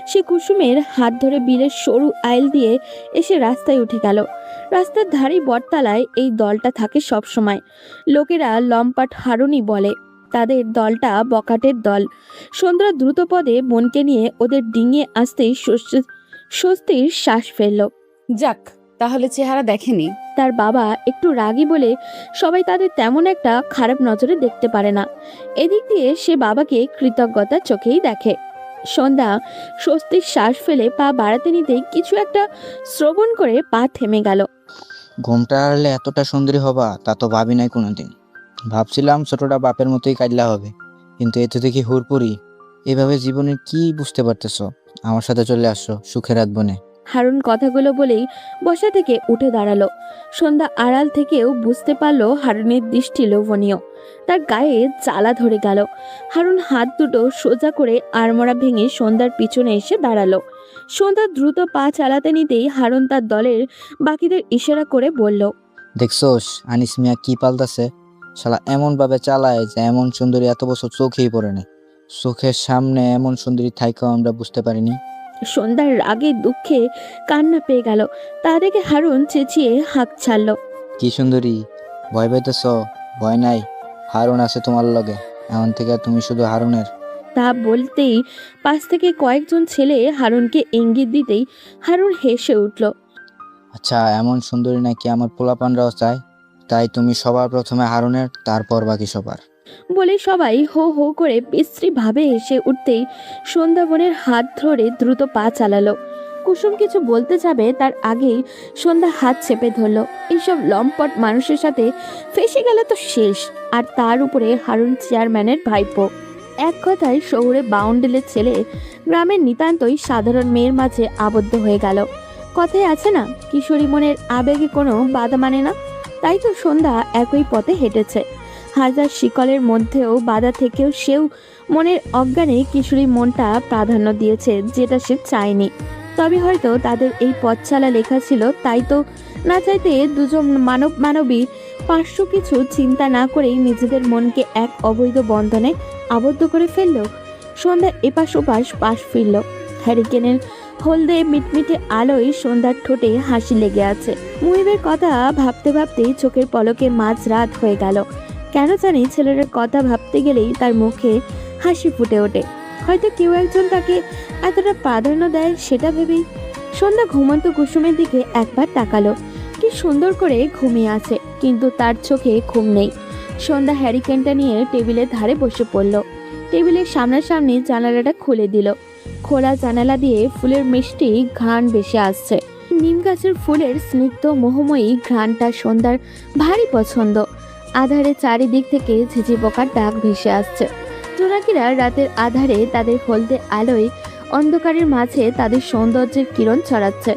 Speaker 2: সে কুসুমের হাত ধরে বিলের সরু আইল দিয়ে এসে রাস্তায় উঠে গেল। রাস্তার ধারে বটতলায় এই দলটা থাকে সব সময়। লোকেরা লম্পাট হারুনি বলে। তাদের দলটা বকাটের দল। সন্ধ্যা দ্রুত পদে বোনকে নিয়ে ওদের ডিঙিয়ে আসতেই স্বস্তির শ্বাস ফেলল।
Speaker 3: যাক, তাহলে চেহারা দেখেনি।
Speaker 2: তার বাবা একটু রাগী বলে সবাই তাদের তেমন একটা খারাপ নজরে দেখতে পারে না। এদিক দিয়ে সে বাবাকে কৃতজ্ঞতার চোখেই দেখে। সন্ধ্যা স্বস্তির শ্বাস ফেলে পা বাড়াতে নিতেই কিছু একটা শ্রবণ করে পা থেমে গেল।
Speaker 7: ঘুমটা হারলে এতটা সুন্দরী হবা তা তো ভাবি নাই কোনোদিন। ভাবছিলাম ছোটটা বাপের মতোই কাজলা হবে, কিন্তু এতে দেখি হুড়পুরি। এভাবে জীবনে কি বুঝতে পারতেছো? আমার সাথে চলে আসছো, সুখে রাত বনে।
Speaker 2: হারুন কথাগুলো বলেই বসা থেকে উঠে দাঁড়ালো। সন্ধ্যা আড়াল থেকেও বুঝতে পারলো হারুনের দৃষ্টি লোভনীয়। তার গায়ে জ্বালা ধরে গেল। হারুন হাত দুটো সোজা করে আড়মোড়া ভেঙে সন্ধ্যার পিছনে এসে দাঁড়ালো। সন্ধ্যা দ্রুত পা চালাতে নিতেই হারুন তার দলের বাকিদের ইশারা করে বলল,
Speaker 7: দেখছোস আনিস মিয়া কি পাল্টাছে? শালা এমন ভাবে চালায় যে এমন সুন্দরী এত বছর চোখেই পড়ে না। চোখের সামনে এমন সুন্দরী থাইকাও আমরা বুঝতে পারিনি।
Speaker 2: সন্ধ্যার রাগে দুঃখে কান্না পেয়ে গেল। তা দেখে হারুন চেঁচিয়ে হাঁক ছাড়ল,
Speaker 7: কি সুন্দরী, ভয় পাইতেছ? ভয় নাই, হারুন আছে তোমার লগে। এখন থেকে তুমি শুধু হারুনের।
Speaker 2: তা বলতেই পাশ থেকে কয়েকজন ছেলে হারুনকে ইঙ্গিত দিতেই হারুন হেসে উঠল।
Speaker 7: আচ্ছা, এমন সুন্দরী নাকি আমার পোলাপানরাও চায়? তাই তুমি সবার প্রথমে হারুনের, তারপর বাকি সবার।
Speaker 2: বলে সবাই হো হো করে বিশ্রী ভাবে এসে উঠতেই সন্ধ্যা বোনের হাত ধরে দ্রুত পা চালালো। কুসুম কিছু বলতে যাবে তার আগেই সন্ধ্যা হাত চেপে ধরলো। এইসব লম্পট মানুষের সাথে ফেসে গেলে তো শেষ। আর তার উপরে হারুন চেয়ারম্যানের ভাইপো। এক কথায় শহুরে বাউন্ডেলের ছেলে গ্রামের নিতান্তই সাধারণ মেয়ের মাঝে আবদ্ধ হয়ে গেল। কথায় আছে না, কিশোরী মনের আবেগে কোনো বাধা মানে না। তাই তো সন্ধ্যা একই পথে হেঁটেছে। হাজার শিকলের মধ্যেও বাধা থেকেও সেও মনের অজ্ঞানে কিশোরী মনটা প্রাধান্য দিয়েছে, যেটা সে চায়নি। তবে হয়তো তাদের এই পথ চালা লেখা ছিল, তাই তো না চাইতে দুজন মানবী পার্শ্ব কিছু চিন্তা না করেই নিজেদের মনকে এক অবৈধ বন্ধনে আবদ্ধ করে ফেলল। সন্ধ্যা এপাশ ওপাশ পাশ ফিরল। হ্যারিকেনের হলদে মিটমিটে আলোয় সন্ধ্যার ঠোঁটে হাসি লেগে আছে। মুহিবের কথা ভাবতে ভাবতেই চোখের পলকে মাঝ রাত হয়ে গেল। কেন জানি ছেলেটার কথা ভাবতে গেলেই তার মুখে হাসি ফুটে ওঠে। হয়তো কেউ একজন তাকে এতটা প্রাধান্য দেয় সেটা ভেবেই। সন্ধ্যা ঘুমন্ত কুসুমের দিকে একবার তাকালো। কি সুন্দর করে ঘুমিয়ে আছে, কিন্তু তার চোখে ঘুম নেই। সন্ধ্যা হ্যারিকেনটা নিয়ে টেবিলের ধারে বসে পড়ল। টেবিলের সামনাসামনি জানালাটা খুলে দিল। খোলা জানালা দিয়ে ফুলের মিষ্টি ঘ্রাণ ভেসে আসছে। নিম গাছের ফুলের স্নিগ্ধ মোহময়ী ঘ্রাণটা সন্ধ্যার ভারী পছন্দ। আধারে চারিদিক থেকে ঝিঝি পোকার ডাক ভেসে আসছে। জোনাকিরা রাতের আধারে তাদের হলদে আলোয় অন্ধকারের মাঝে তাদের সৌন্দর্যের কিরণ ছড়াচ্ছে।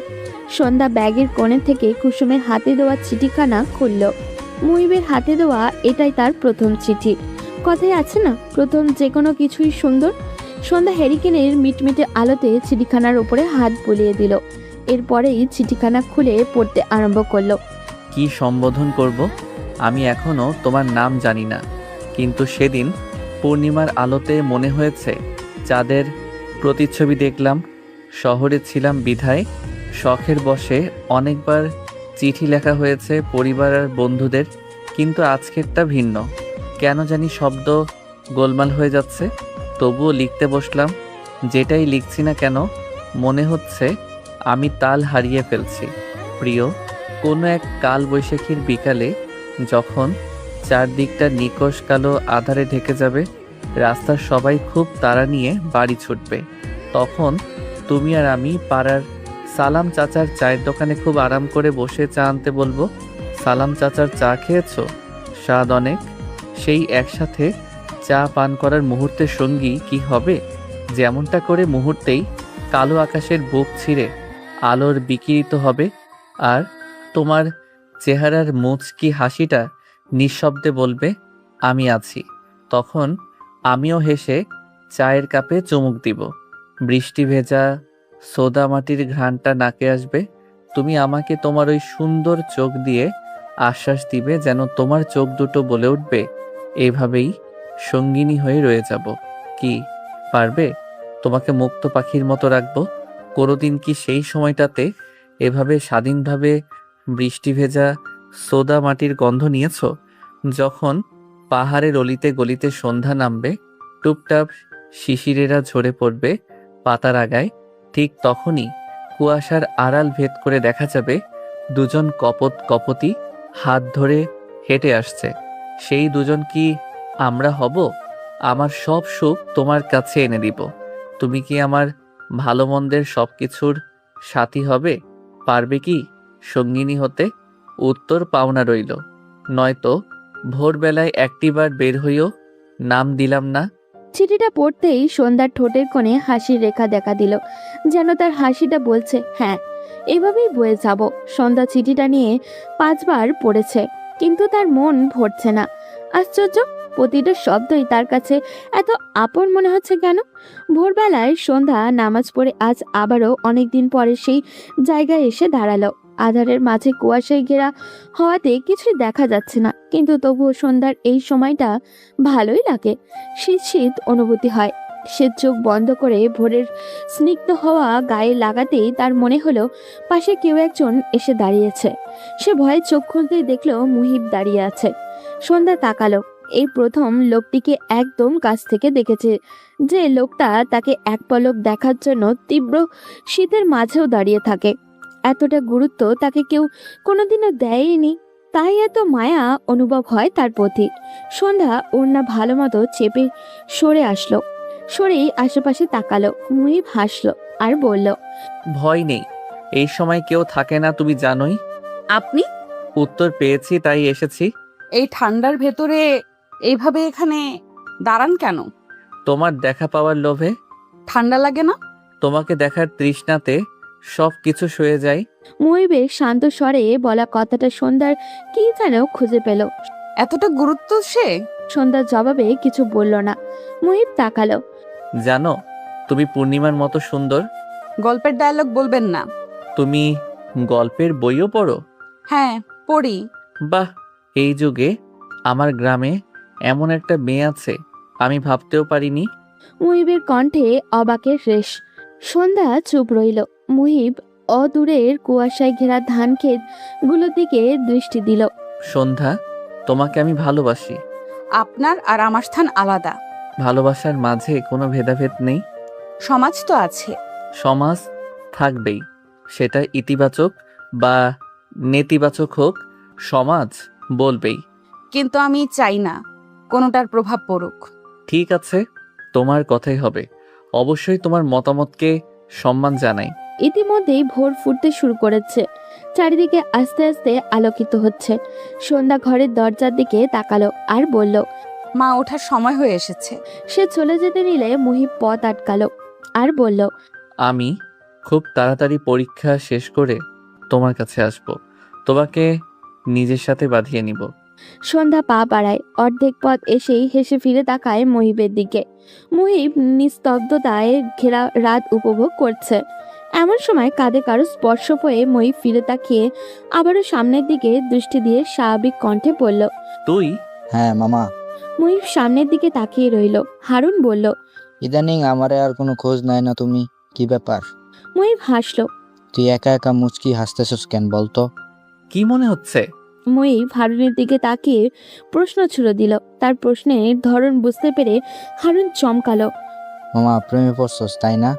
Speaker 2: সন্ধ্যা ব্যাগের কোণে থেকে কুসুমের হাতে দেওয়া চিঠিখানা খুলল। মুহিবের হাতে দেওয়া এটাই তার প্রথম চিঠি। কথায় আছে না, প্রথম যে কোনো কিছুই সুন্দর। সন্ধ্যা হ্যারিকেনের মিটমিটে আলোতে চিঠিখানার উপরে হাত বুলিয়ে দিল। এরপরেই চিঠিখানা খুলে পড়তে আরম্ভ করলো।
Speaker 1: কি সম্বোধন করব? আমি এখনো তোমার নাম জানি না, কিন্তু সেদিন পূর্ণিমার আলোতে মনে হয়েছে চাঁদের প্রতিচ্ছবি দেখলাম। শহরে ছিলাম বিধায় শখের বশে অনেকবার চিঠি লেখা হয়েছে পরিবার আর বন্ধুদের, কিন্তু আজকেরটা ভিন্ন। কেন জানি শব্দ গোলমাল হয়ে যাচ্ছে। তবুও লিখতে বসলাম। যেটাই লিখছি না কেন মনে হচ্ছে আমি তাল হারিয়ে ফেলছি। প্রিয়, কোনো এক কাল বৈশাখীর বিকালে যখন চারদিকটা নিকশ কালো আধারে ঢেকে যাবে, রাস্তার সবাই খুব তাড়া নিয়ে বাড়ি ছুটবে, তখন তুমি আর আমি পাড়ার সালাম চাচার চায়ের দোকানে খুব আরাম করে বসে চা আনতে বলবো। সালাম চাচার চা খেয়েছো? স্বাদ অনেক। সেই একসাথে চা পান করার মুহূর্তের সঙ্গী কি হবে? যেমনটা করে মুহূর্তেই কালো আকাশের বুক ছিঁড়ে আলোর বিকিরিত হবে, আর তোমার চেহারার মুচকি হাসিটা নিঃশব্দে বলবে আমি আছি। তখন আমিও হেসে চায়ের কাপে চুমুক দিব। বৃষ্টি ভেজা সোদা মাটির ঘ্রাণটা নাকে আসবে। তুমি আমাকে তোমার ওই সুন্দর চোখ দিয়ে আশ্বাস দিবে, যেন তোমার চোখ দুটো বলে উঠবে এভাবেই সঙ্গিনী হয়ে রয়ে যাব। কি পারবে? তোমাকে মুক্ত পাখির মতো রাখবো। কোনোদিন কি সেই সময়টাতে এভাবে স্বাধীনভাবে বৃষ্টি ভেজা সোদা মাটির গন্ধ নিয়েছ? যখন পাহাড়ের অলিতে গলিতে সন্ধ্যা নামবে, টুপটাপ শিশিরেরা ঝরে পড়বে পাতার আগায়, ঠিক তখনই কুয়াশার আড়াল ভেদ করে দেখা যাবে দুজন কপতি হাত ধরে হেঁটে আসছে। সেই দুজন কি আমরা হব? আমার সব সুখ তোমার কাছে এনে দিব। তুমি কি আমার ভালো মন্দের সব কিছুর সাথী হবে? পারবে কি সঙ্গিনী হতে? উত্তর পাওনা রইল। নয়তো ভোরবেলায় একটিবার বের হইও, নাম দিলাম না।
Speaker 2: চিঠিটা পড়তেই সন্ধ্যার ঠোঁটের কোণে হাসির রেখা দেখা দিল, যেন তার হাসিটা বলছে হ্যাঁ, এভাবেই বয়ে যাব। সন্ধ্যা চিঠিটা নিয়ে 5 বার পড়েছে, কিন্তু তার মন ভরছে না। আশ্চর্য, প্রতিটা শব্দই তার কাছে এত আপন মনে হচ্ছে কেন? ভোরবেলায় সন্ধ্যা নামাজ পড়ে আজ আবারও অনেকদিন পরে সেই জায়গায় এসে দাঁড়ালো। আধারের মাঝে কুয়াশায় ঘেরা হওয়াতে কিছুই দেখা যাচ্ছে না, কিন্তু তবুও সন্ধ্যার এই সময়টা ভালোই লাগে। শীত শীত অনুভূতি হয়। সে চোখ বন্ধ করে ভোরের স্নিগ্ধ হওয়া গায়ে লাগাতেই তার মনে হলো পাশে কেউ একজন এসে দাঁড়িয়েছে। সে ভয়ে চোখ খুলতেই দেখলো মুহিব দাঁড়িয়ে আছে। সন্ধ্যা তাকালো। এই প্রথম লোকটিকে একদম কাছ থেকে দেখেছে, যে লোকটা তাকে এক পলক দেখার জন্য তীব্র শীতের মাঝেও দাঁড়িয়ে থাকে। এতটা গুরুত্ব তাকে কেউ কোনোদিনও দেয়নি, তাই এত মায়া অনুভব হয় তার প্রতি। সন্ধ্যা ওড়না ভালো মতো চেপে সরে আসলো। সরেই আশেপাশে তাকালো। মুহিব হাসলো আর বলল,
Speaker 1: ভয় নেই, এই সময় কেউ থাকে না, তুমি জানোই।
Speaker 3: আপনি
Speaker 1: উত্তর পেয়েছি তাই এসেছি।
Speaker 3: এই ঠান্ডার ভেতরে এইভাবে এখানে দাঁড়ান কেন?
Speaker 1: তোমার দেখা পাওয়ার লোভে,
Speaker 3: ঠান্ডা লাগে না?
Speaker 1: তোমাকে দেখার তৃষ্ণাতে সব কিছু সয়ে যায়।
Speaker 2: মুহিবের শান্ত স্বরে বলা কথাটা সন্ধ্যার কি যেন খুঁজে পেল।
Speaker 3: এতটা গুরুত্ব সে?
Speaker 2: সন্ধ্যার জবাবে কিছু বলল না। মুহিব তাকালো।
Speaker 1: জানো, তুমি পূর্ণিমার মতো সুন্দর।
Speaker 3: গল্পের ডায়লগ বলবেন না।
Speaker 1: তুমি গল্পের বইও পড়ো?
Speaker 3: হ্যাঁ, পড়ি।
Speaker 1: বাহ, এই যুগে আমার গ্রামে এমন একটা মেয়ে আছে, আমি ভাবতেও পারিনি।
Speaker 2: মুহিবের কণ্ঠে অবাকের রেশ। সন্ধ্যা চুপ রইল। মুহিব অদূরের কুয়াশায় ঘেরা ধান ক্ষেত গুলোর দিকে দৃষ্টি দিল।
Speaker 1: সন্ধ্যা, তোমাকে আমি ভালোবাসি।
Speaker 3: আপনার আর আমার স্থান আলাদা।
Speaker 1: ভালোবাসার মাঝে কোনো ভেদাভেদ নেই।
Speaker 3: সমাজ তো আছে।
Speaker 1: সমাজ থাকবেই, সেটা ইতিবাচক বা নেতিবাচক হোক, সমাজ বলবেই।
Speaker 3: কিন্তু আমি চাই না কোনোটার প্রভাব পড়ুক।
Speaker 1: ঠিক আছে, তোমার কথাই হবে। অবশ্যই তোমার মতামতকে সম্মান জানাই।
Speaker 2: ইতিমধ্যেই ভোর ফুটতে শুরু করেছে। চারিদিকে আস্তে আস্তে আলোকিত হচ্ছে। সন্ধ্যা ঘরের দরজার দিকে তাকালো আর বলল।
Speaker 3: মা ওঠার সময় হয়ে এসেছে।
Speaker 2: সে চলে যেতে নিলে মুহিব পথ আটকালো আর বলল।
Speaker 1: আমি খুব তাড়াতাড়ি পরীক্ষা শেষ করে তোমার কাছে আসব, তোমাকে নিজের সাথে বাঁধিয়ে নিব।
Speaker 2: সন্ধ্যা পা বাড়ায়। অর্ধেক পথ এসেই হেসে ফিরে তাকায় মুহিবের দিকে। মুহিব নিস্তব্ধতায় ঘেরা রাত উপভোগ করছে। এমন সময় কাঁধে কারো স্পর্শ হয়ে মুহিব ফিরে তাকিয়ে আবারও সামনের দিকে দৃষ্টি দিয়ে স্বাভাবিক কণ্ঠে বলল।
Speaker 1: তুই?
Speaker 7: হ্যাঁ মামা।
Speaker 2: মুহিব সামনের দিকে তাকিয়ে রইল। হারুন বলল।
Speaker 7: ইদানিং আমারে আর কোনো খোঁজ নাই না তুমি, কি ব্যাপার?
Speaker 2: মুহিব হাসল।
Speaker 7: তুই একা একা মুচকি হাসতেছস কেন বলতো?
Speaker 1: কি মনে হচ্ছে?
Speaker 2: মুহিব হারুনের দিকে তাকিয়ে প্রশ্ন ছুড়ে দিল। তার প্রশ্নের ধরন বুঝতে পেরে হারুন চমকালো।
Speaker 7: মামা প্রেমে পড়ছস তাই না?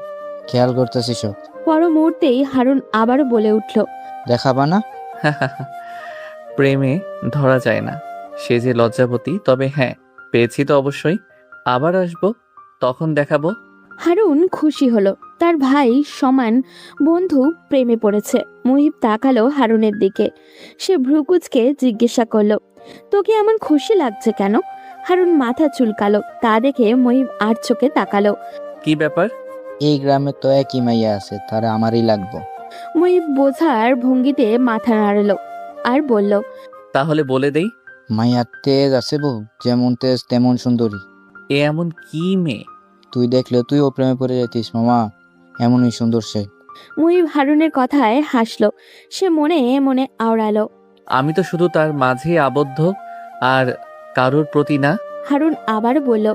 Speaker 7: খেয়াল করতেছিস?
Speaker 2: পর মুহূর্তেই হারুন আবারও বলে উঠল।
Speaker 7: দেখাবা না?
Speaker 1: প্রেমে ধরা যায় না, সে যে লজ্জাবতী। তবে হ্যাঁ, পেয়েছি তো অবশ্যই। আবার আসবো, তখন দেখাবো।
Speaker 2: হারুন খুশি হলো। তার ভাই সমান বন্ধু প্রেমে পড়েছে। মুহিব তাকালো হারুনের দিকে। সে ভ্রুকুচকে জিজ্ঞাসা করলো। তোকে এমন খুশি লাগছে কেন? হারুন মাথা চুলকালো। তা দেখে মুহিব আর চোখে তাকালো।
Speaker 1: কি ব্যাপার?
Speaker 7: এই গ্রামে তো একই মাইয়া আছে, তারা আমারই লাগবো।
Speaker 2: মুহিব বোঝার ভঙ্গিতে মাথা নাড়ালো আর বলল।
Speaker 1: তাহলে বলে দেই।
Speaker 7: মাইয়া তেজ আছে বউ, যেমন তেজ তেমন সুন্দরী।
Speaker 1: এ এমন কি মেয়ে?
Speaker 7: তুই দেখলে তুইও প্রেমে পড়ে যেতিস মামা, এমনই সুন্দর সে।
Speaker 2: মুহিব হারুনের কথায় হাসলো। সে মনে মনে আওড়ালো।
Speaker 1: আমি তো শুধু তার মাঝে আবদ্ধ, আর কারোর প্রতি না।
Speaker 2: হারুন আবার বলল।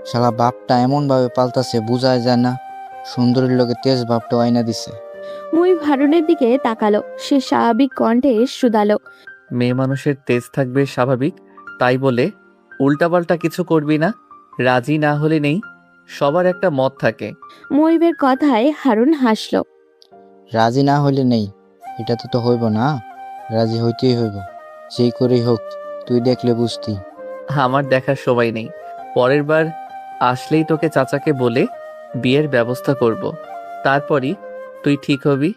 Speaker 7: শালা বাপটা এমন ভাবে পাল্টাছে বোঝায় যায় না, সুন্দরীর লোকে তেজ ভাবটা আয়না দিছে।
Speaker 2: মুহিব হারুনের দিকে তাকালো। সে স্বাভাবিক কণ্ঠে শুধালো।
Speaker 1: মেয়ে মানুষের তেজ থাকবে স্বাভাবিক, তাই বলে উল্টাপাল্টা কিছু করবি না। রাজি না হলে নেই, সবার একটা মত থাকে।
Speaker 2: মুহিবের কথায় হারুন হাসলো।
Speaker 7: রাজি না হইলে নেই, এটা তো হইব না, রাজি হইতেই হইব, যেই করেই হোক। তুই দেখলে বুঝতি।
Speaker 1: আমার দেখার সময় নেই, পরের বার আসলেই তোকে চাচাকে বলে বিয়ের ব্যবস্থা করব। তারপরই তুই ঠিক হবি।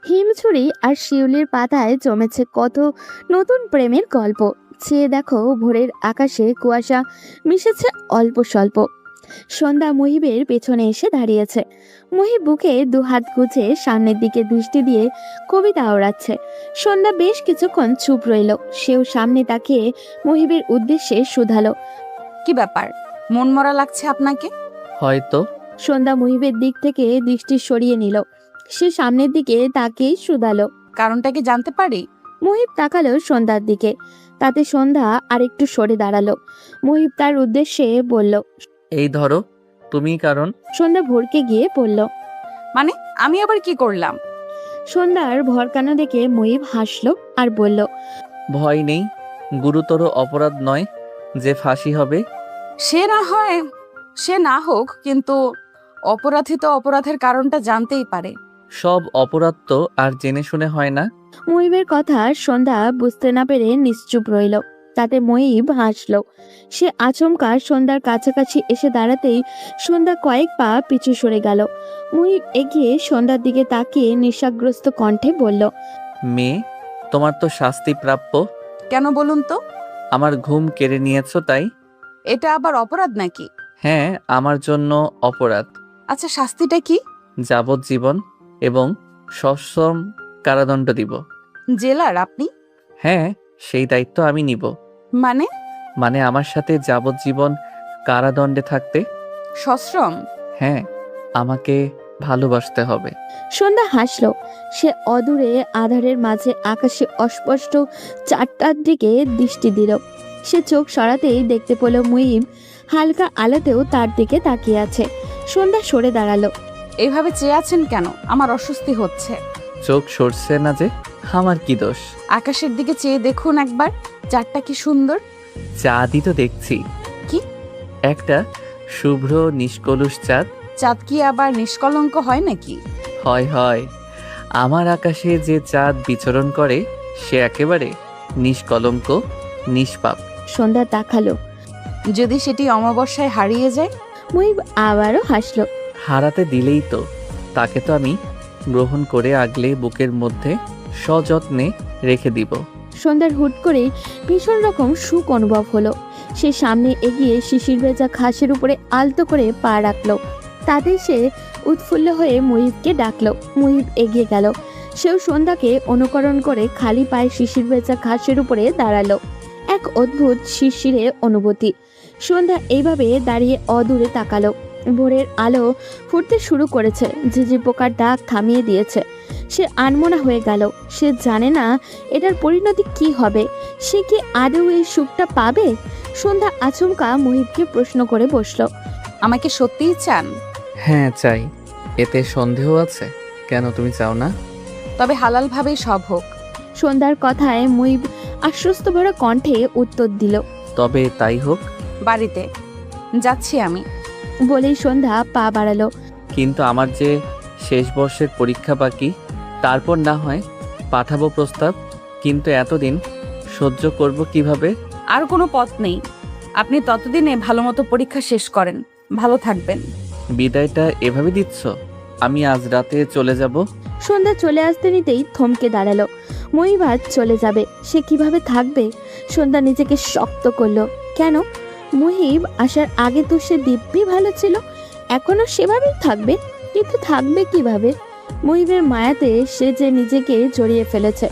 Speaker 2: হিমছড়ি আর শিউলির পাতায় জমেছে কত নতুন প্রেমের গল্প। চেয়ে দেখো ভোরের আকাশে কুয়াশা মিশেছে অল্প স্বল্প। সন্ধ্যা মুহিবের পেছনে এসে দাঁড়িয়েছে। মুহিব বুকে দুহাত গুছে সামনের দিকে দৃষ্টি দিয়ে কবিতা ওড়াচ্ছে। সন্ধ্যা বেশ কিছুক্ষণ চুপ রইল। সেও সামনে তাকিয়ে মুহিবের উদ্দেশ্যে শুধালো।
Speaker 3: কি ব্যাপার, মন মরা লাগছে আপনাকে?
Speaker 1: হয়তো।
Speaker 2: সন্ধ্যা মুহিবের দিক থেকে দৃষ্টি সরিয়ে নিল। সে সামনের দিকে তাকিয়েই শুধালো।
Speaker 3: কারণটা কি জানতে পারি?
Speaker 2: মুহিব তাকালো সন্ধ্যার দিকে। তাতে সন্ধ্যা আরেকটু সরে দাঁড়ালো। মুহিব তার উদ্দেশ্যে বলল।
Speaker 1: এই ধরো, তুমি কারণ।
Speaker 2: সন্ধ্যা ভরকে গিয়ে বলল।
Speaker 3: মানে আমি আবার কি করলাম?
Speaker 2: সন্ধ্যার ভরকানো দেখে মুহিব হাসলো আর বলল।
Speaker 1: ভয় নেই, গুরুতর অপরাধ নয় যে ফাঁসি হবে।
Speaker 3: সে না হোক, কিন্তু অপরাধী তো অপরাধের কারণটা জানতেই পারে।
Speaker 1: সব অপরাধ তো আর জেনে শুনে হয় না।
Speaker 2: মুহিবের কথা সন্ধ্যা বুঝতে না পেরে নিশ্চুপ রইল। তাতে মুহিব হাসলো। সে আচমকা সন্ধ্যার কাছাকাছি এসে দাঁড়াতেই সন্ধ্যা কয়েক পা পিছু সরে গেল। মুহিব এগিয়ে সন্ধ্যার দিকে তাকিয়ে নিশাগ্রস্ত কণ্ঠে বলল।
Speaker 1: মেয়ে, তোমার তো শাস্তি প্রাপ্য।
Speaker 3: কেন বলুন তো?
Speaker 1: আমার ঘুম কেড়ে নিয়েছো তাই।
Speaker 3: এটা আবার অপরাধ নাকি?
Speaker 1: হ্যাঁ, আমার জন্য অপরাধ।
Speaker 3: আচ্ছা, শাস্তিটা কি?
Speaker 1: যাবজ্জীবন এবং সশ্রম কারাদণ্ড দিব।
Speaker 3: জেলার আপনি?
Speaker 1: হ্যাঁ, সেই দায়িত্ব আমি নিব।
Speaker 3: মানে?
Speaker 1: মানে আমার সাথে যাবজ্জীবন কারাদণ্ডে থাকতে।
Speaker 3: সশ্রম?
Speaker 1: হ্যাঁ, আমাকে ভালোবাসতে হবে।
Speaker 2: সন্ধ্যা হাসলো। সে অদূরে আধারের মাঝে আকাশে অস্পষ্ট চারটার দিকে দৃষ্টি দিল। সে চোখ সরাতেই দেখতে পেল মুহিব হালকা আলোতেও তার দিকে তাকিয়ে আছে। সন্ধ্যা সরে দাঁড়ালো।
Speaker 3: এইভাবে চেয়ে আছেন কেন? আমার অস্বস্তি হচ্ছে।
Speaker 1: চোখ সরছে না যে? আমার কি দোষ?
Speaker 3: আকাশের দিকে চেয়ে দেখুন একবার, চাঁদটা কি সুন্দর।
Speaker 1: চাঁদই তো দেখছি।
Speaker 3: কি?
Speaker 1: একটা শুভ্র নিষ্কলুষ চাঁদ।
Speaker 3: চাঁদ কি আবার নিষ্কলঙ্ক হয় নাকি?
Speaker 1: হয় হয়, আমার আকাশে যে চাঁদ বিচরণ করে সে একেবারে নিষ্কলঙ্ক, নিষ্পাপ।
Speaker 2: সন্ধ্যা তাকালো।
Speaker 3: যদি সেটি অমাবস্যায় হারিয়ে যায়?
Speaker 2: মুহিব আবারও হাসলো।
Speaker 1: হারাতে দিলেই তো, তাকে তো আমি গ্রহণ করে আগলে বুকের মধ্যে সযত্নে রেখে দিব।
Speaker 2: সন্ধ্যার হুট করে ভীষণ রকম সুখ অনুভব হলো। সে সামনে এগিয়ে শিশির ভেজা ঘাসের উপরে আলতো করে পা রাখলো। তাতে সে উৎফুল্ল হয়ে মুহিবকে ডাকলো। মুহিব এগিয়ে গেল। সেও সন্ধ্যাকে অনুকরণ করে খালি পায়ে শিশির ভেজা ঘাসের উপরে দাঁড়ালো। এক অদ্ভুত শিরশিরে অনুভূতি। সন্ধ্যা এইভাবে দাঁড়িয়ে অদূরে তাকালো। ভোরের আলো ফুটতে শুরু করেছে। ঝিঝি পোকার ডাক থামিয়ে দিয়েছে। সে আনমনা হয়ে গেল। সে জানে না এটার পরিণতি কি হবে। সে কি আদৌ এই সুখটা পাবে? সন্ধ্যা আচমকা মুহিবকে প্রশ্ন করে বসলো।
Speaker 3: আমাকে সত্যিই চান?
Speaker 1: হ্যাঁ চাই। এতে সন্দেহ আছে? কেন, তুমি চাও না?
Speaker 3: তবে হালালভাবেই সব হোক।
Speaker 2: সন্ধ্যার কথায় মুহিব আশ্বস্ত ভরা কণ্ঠে উত্তর দিল।
Speaker 1: তবে তাই হোক।
Speaker 3: বাড়িতে যাচ্ছি আমি।
Speaker 2: বলেই সন্ধ্যা পা বাড়ালো।
Speaker 1: কিন্তু আমার যে শেষ বর্ষের পরীক্ষা বাকি, তারপর না হয় পাঠাবো প্রস্তাব। কিন্তু এতদিন সহ্য করব কিভাবে?
Speaker 3: আর কোনো পথ নেই। আপনি ততদিনে ভালো মতো পরীক্ষা শেষ করেন। ভালো থাকবেন।
Speaker 1: বিদায়টা এভাবে দিচ্ছ? আমি আজ রাতে চলে যাব।
Speaker 2: সন্ধ্যা চলে আসতে নিতেই থমকে দাঁড়ালো। মুহিব আজ চলে যাবে। সে কিভাবে থাকবে? সন্ধ্যা নিজেকে শক্ত করলো। কেন? মুহিব আসার আগে তো সে দিব্যি ভালো ছিল। এখনো সেভাবেই থাকবে, কিন্তু থাকবে কিভাবে? মুহিবের মায়াতে সে যে নিজেকে জড়িয়ে ফেলেছে,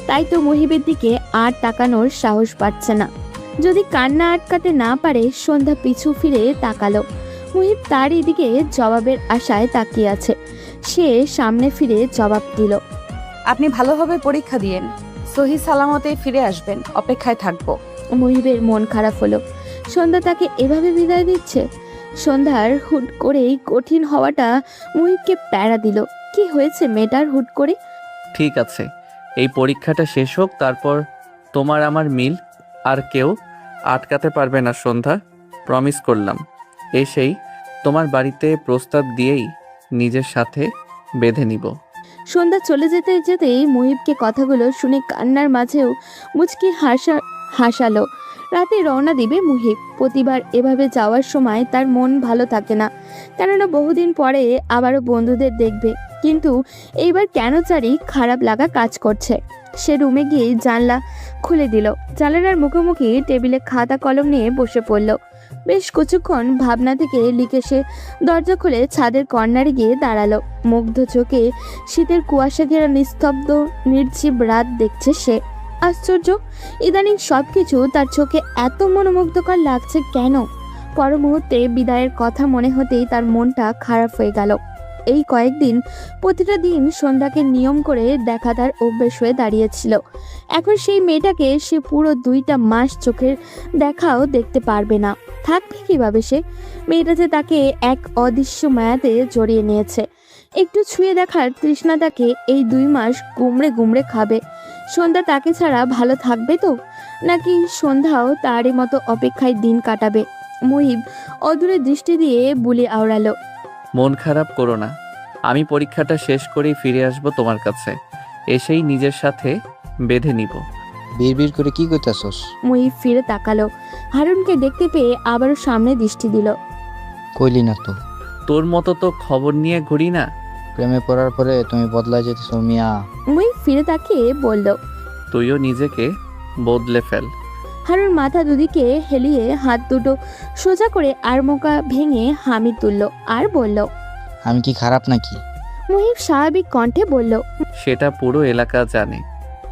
Speaker 2: তাই তো মুহিবের দিকে আর তাকানোর সাহস পাচ্ছে না। যদি কান্না আটকাতে না পারে, সন্ধ্যা পিছু ফিরে তাকালো। মুহিব তার এদিকে জবাবের আশায় তাকিয়ে আছে। সে সামনে ফিরে জবাব দিল।
Speaker 3: আপনি ভালোভাবে পরীক্ষা দিয়েন, সহি সালামতে ফিরে আসবেন। অপেক্ষায় থাকবো।
Speaker 2: মুহিবের মন খারাপ হলো। সন্ধ্যা তাকে এভাবে বিদায় দিচ্ছে। সন্ধ্যার হুট করেই কঠিন হওয়াটা মুহিবকে প্যারা দিল। কি হয়েছে মেয়েটার হুট করে?
Speaker 1: ঠিক আছে, এই পরীক্ষাটা শেষ হোক, তারপর তোমার আমার মিল আর কেউ আটকাতে পারবে না সন্ধ্যা। প্রমিস করলাম। এসেই তোমার বাড়িতে প্রস্তাব দিয়েই নিজের সাথে বেঁধে নিব।
Speaker 2: সন্ধ্যা চলে যেতে যেতেই মুহিবকে কথাগুলো শুনে কান্নার মাঝেও মুচকি হাসালো। রাতে রওনা দিবে মুহিব। প্রতিবার এভাবে যাওয়ার সময় তার মন ভালো থাকে না, কেননা বহুদিন পরে আবারও বন্ধুদের দেখবে। কিন্তু এইবার কেন জানি খারাপ লাগা কাজ করছে। সে রুমে গিয়ে জানলা খুলে দিল। জানালার মুখোমুখি টেবিলে খাতা কলম নিয়ে বসে পড়ল। বেশ কিছুক্ষণ ভাবনা থেকে লিখে সে দরজা খুলে ছাদের কর্নারে গিয়ে দাঁড়ালো। মুগ্ধ চোখে শীতের কুয়াশা ঘেরা নিস্তব্ধ নির্জীব রাত দেখছে সে। আশ্চর্য, ইদানিং সবকিছু তার চোখে এত মনোমুগ্ধকর লাগছে কেন? পর মুহূর্তে বিদায়ের কথা মনে হতেই তার মনটা খারাপ হয়ে গেল। এই কয়েকদিন প্রতিটা দিন সন্ধ্যাকে নিয়ম করে দেখা তার অভ্যেস হয়ে দাঁড়িয়েছিল। এখন সেই মেয়েটাকে সে পুরো 2টা মাস চোখের দেখাও দেখতে পারবে না। থাকবে কিভাবে সে? মেয়েটা যে তাকে এক অদৃশ্য মায়াতে জড়িয়ে নিয়েছে। একটু ছুঁয়ে দেখার তৃষ্ণা তাকে এই 2 মাস গুমড়ে গুমড়ে খাবে। সন্ধ্যা তাকে ছাড়া ভালো থাকবে তো, নাকি সন্ধ্যাও তারই মতো অপেক্ষায় দিন কাটাবে? মুহিব অদূরে দৃষ্টি দিয়ে বুলি আওড়ালো।
Speaker 1: মন খারাপ করো না, আমি পরীক্ষাটা শেষ করেই ফিরে আসব তোমার কাছে। এসেই নিজের সাথে বেঁধে নিব।
Speaker 7: বিড়বিড় করে কি করতেছস?
Speaker 2: মুহিব ফিরে তাকালো। হারুনকে দেখতে পেয়ে আবারও সামনে দৃষ্টি দিল।
Speaker 7: কইলি না তো,
Speaker 1: তোর মতো তো খবর নিয়ে ঘুরি না।
Speaker 7: প্রেমে পড়ার পরে তুমি বদলা যেতেছ মিয়া।
Speaker 2: মুহিব ফিরে তাকিয়ে বলল।
Speaker 1: তুইও নিজেকে বদলে ফেল।
Speaker 2: হারুন মাথা দুদিকে হেলিয়ে হাত দুটো সোজা করে আড়মোকা ভেঙে হামি তুলল আর বলল।
Speaker 7: আমি কি খারাপ নাকি?
Speaker 2: মুহিব স্বাভাবিক কণ্ঠে বলল।
Speaker 1: সেটা পুরো এলাকা জানে।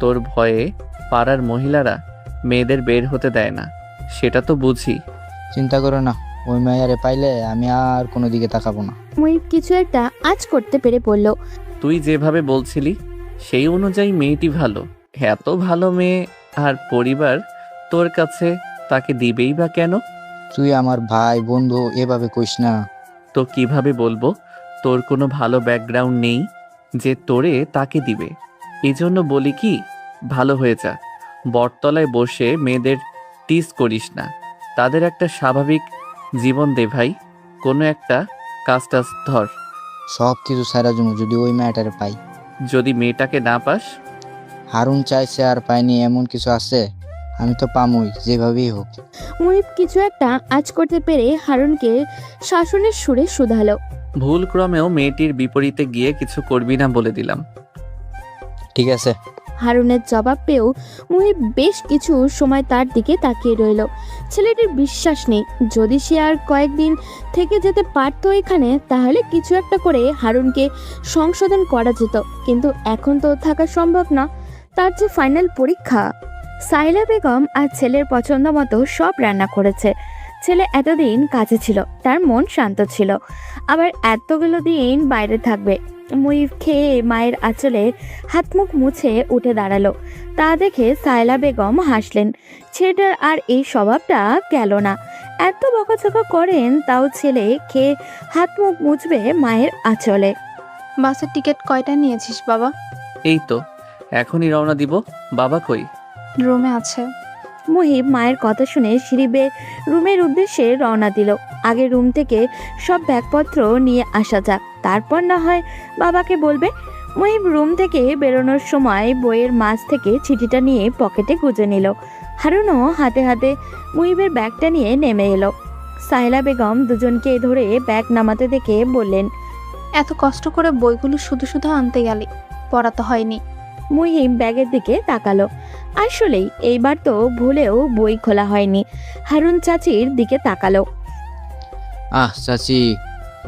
Speaker 1: তোর ভয়ে পাড়ার মহিলারা মেয়েদের বের হতে দেয় না, সেটা তো বুঝি।
Speaker 7: চিন্তা করো না, ওই মেয়ারে পাইলে আমি আর কোনো দিকে তাকাবো না।
Speaker 2: মুহিব কিছু একটা আজ করতে পেরে বলল।
Speaker 1: তুই যেভাবে বলছিলি সেই অনুযায়ী মেয়েটি ভালো। এত ভালো মেয়ে আর পরিবার তোর কাছে তাকে দিবেই বা কেন?
Speaker 7: তুই আমার ভাই বন্ধু, এভাবে কইস না।
Speaker 1: তো কিভাবে বলবো তোর কোনো ভালো ব্যাকগ্রাউন্ড নেই যে তোরে তাকে দিবে? এজন্য বলি কি, ভালো হয়ে যা। বটতলায় বসে মেয়েদের টিস করিস না, তাদের একটা স্বাভাবিক জীবন দে ভাই। কোনো একটা কাজটা ধর।
Speaker 7: সব কিছু সারা জন্য যদি ওই মেয়েটারে পাই।
Speaker 1: যদি মেয়েটাকে না পাস?
Speaker 7: হারুন চাইছে আর পাইনি এমন কিছু আছে? আমি তো পামই, যেভাবেই হোক।
Speaker 2: মুহিব কিছু একটা আজ করতে পেরে হারুনকে শাসনের সুরে শুধালো।
Speaker 1: ভুল ক্রমেও মেয়েটির বিপরীতে গিয়ে কিছু করবি না বলে দিলাম।
Speaker 7: ঠিক আছে।
Speaker 2: হারুনের জবাব পেয়েও মুহিব বেশ কিছু সময় তার দিকে তাকিয়ে রইল। ছেলেটির বিশ্বাস নেই যদি সে আর কয়েকদিন থেকে যেতে পারত এখানে, তাহলে কিছু একটা করে হারুনকে সংশোধন করা যেত। কিন্তু এখন তো থাকা সম্ভব না, তার যে ফাইনাল পরীক্ষা। সাইলা বেগম আর ছেলের পছন্দ মতো সব রান্না করেছে। ছেলে এতদিন কাছে ছিল, তার মন শান্ত ছিল, আবার এতগুলো দিন বাইরে থাকবে। মুহিব খেয়ে মায়ের আঁচলে হাত মুখ মুছে উঠে দাঁড়ালো। তা দেখে সাইলা বেগম হাসলেন। ছেলেটার আর এই স্বভাবটা গেল না। এত বকাঝকা করেন, তাও ছেলে খেয়ে হাত মুখ মুছবে মায়ের আঁচলে।
Speaker 6: বাসের টিকিট কয়টা নিয়েছিস বাবা?
Speaker 1: এই তো এখনই রওনা দিব। বাবা কই?
Speaker 6: রুমে আছে।
Speaker 2: মুহিব মায়ের কথা শুনে সিঁড়ি বেয়ে রুমের উদ্দেশ্যে রওনা দিল। আগে রুম থেকে সব ব্যাগপত্র নিয়ে আসা যাক, তারপর না হয় বাবাকে বলবে। মুহিব রুম থেকে বেরোনোর সময় বইয়ের মাঝ থেকে চিঠিটা নিয়ে পকেটে গুজে নিল। হারুনও হাতে হাতে মুহিবের ব্যাগটা নিয়ে নেমে এলো। সাইলা বেগম দুজনকে ধরে ব্যাগ নামাতে দেখে বললেন।
Speaker 6: এত কষ্ট করে বইগুলো শুধু শুধু আনতে গেলি, পড়াতে হয়নি।
Speaker 2: মুহিব ব্যাগের দিকে তাকালো। আসলেই এইবার তো ভুলেও বই খোলা হয়নি। হারুন চাচির দিকে তাকালো।
Speaker 7: চাচি,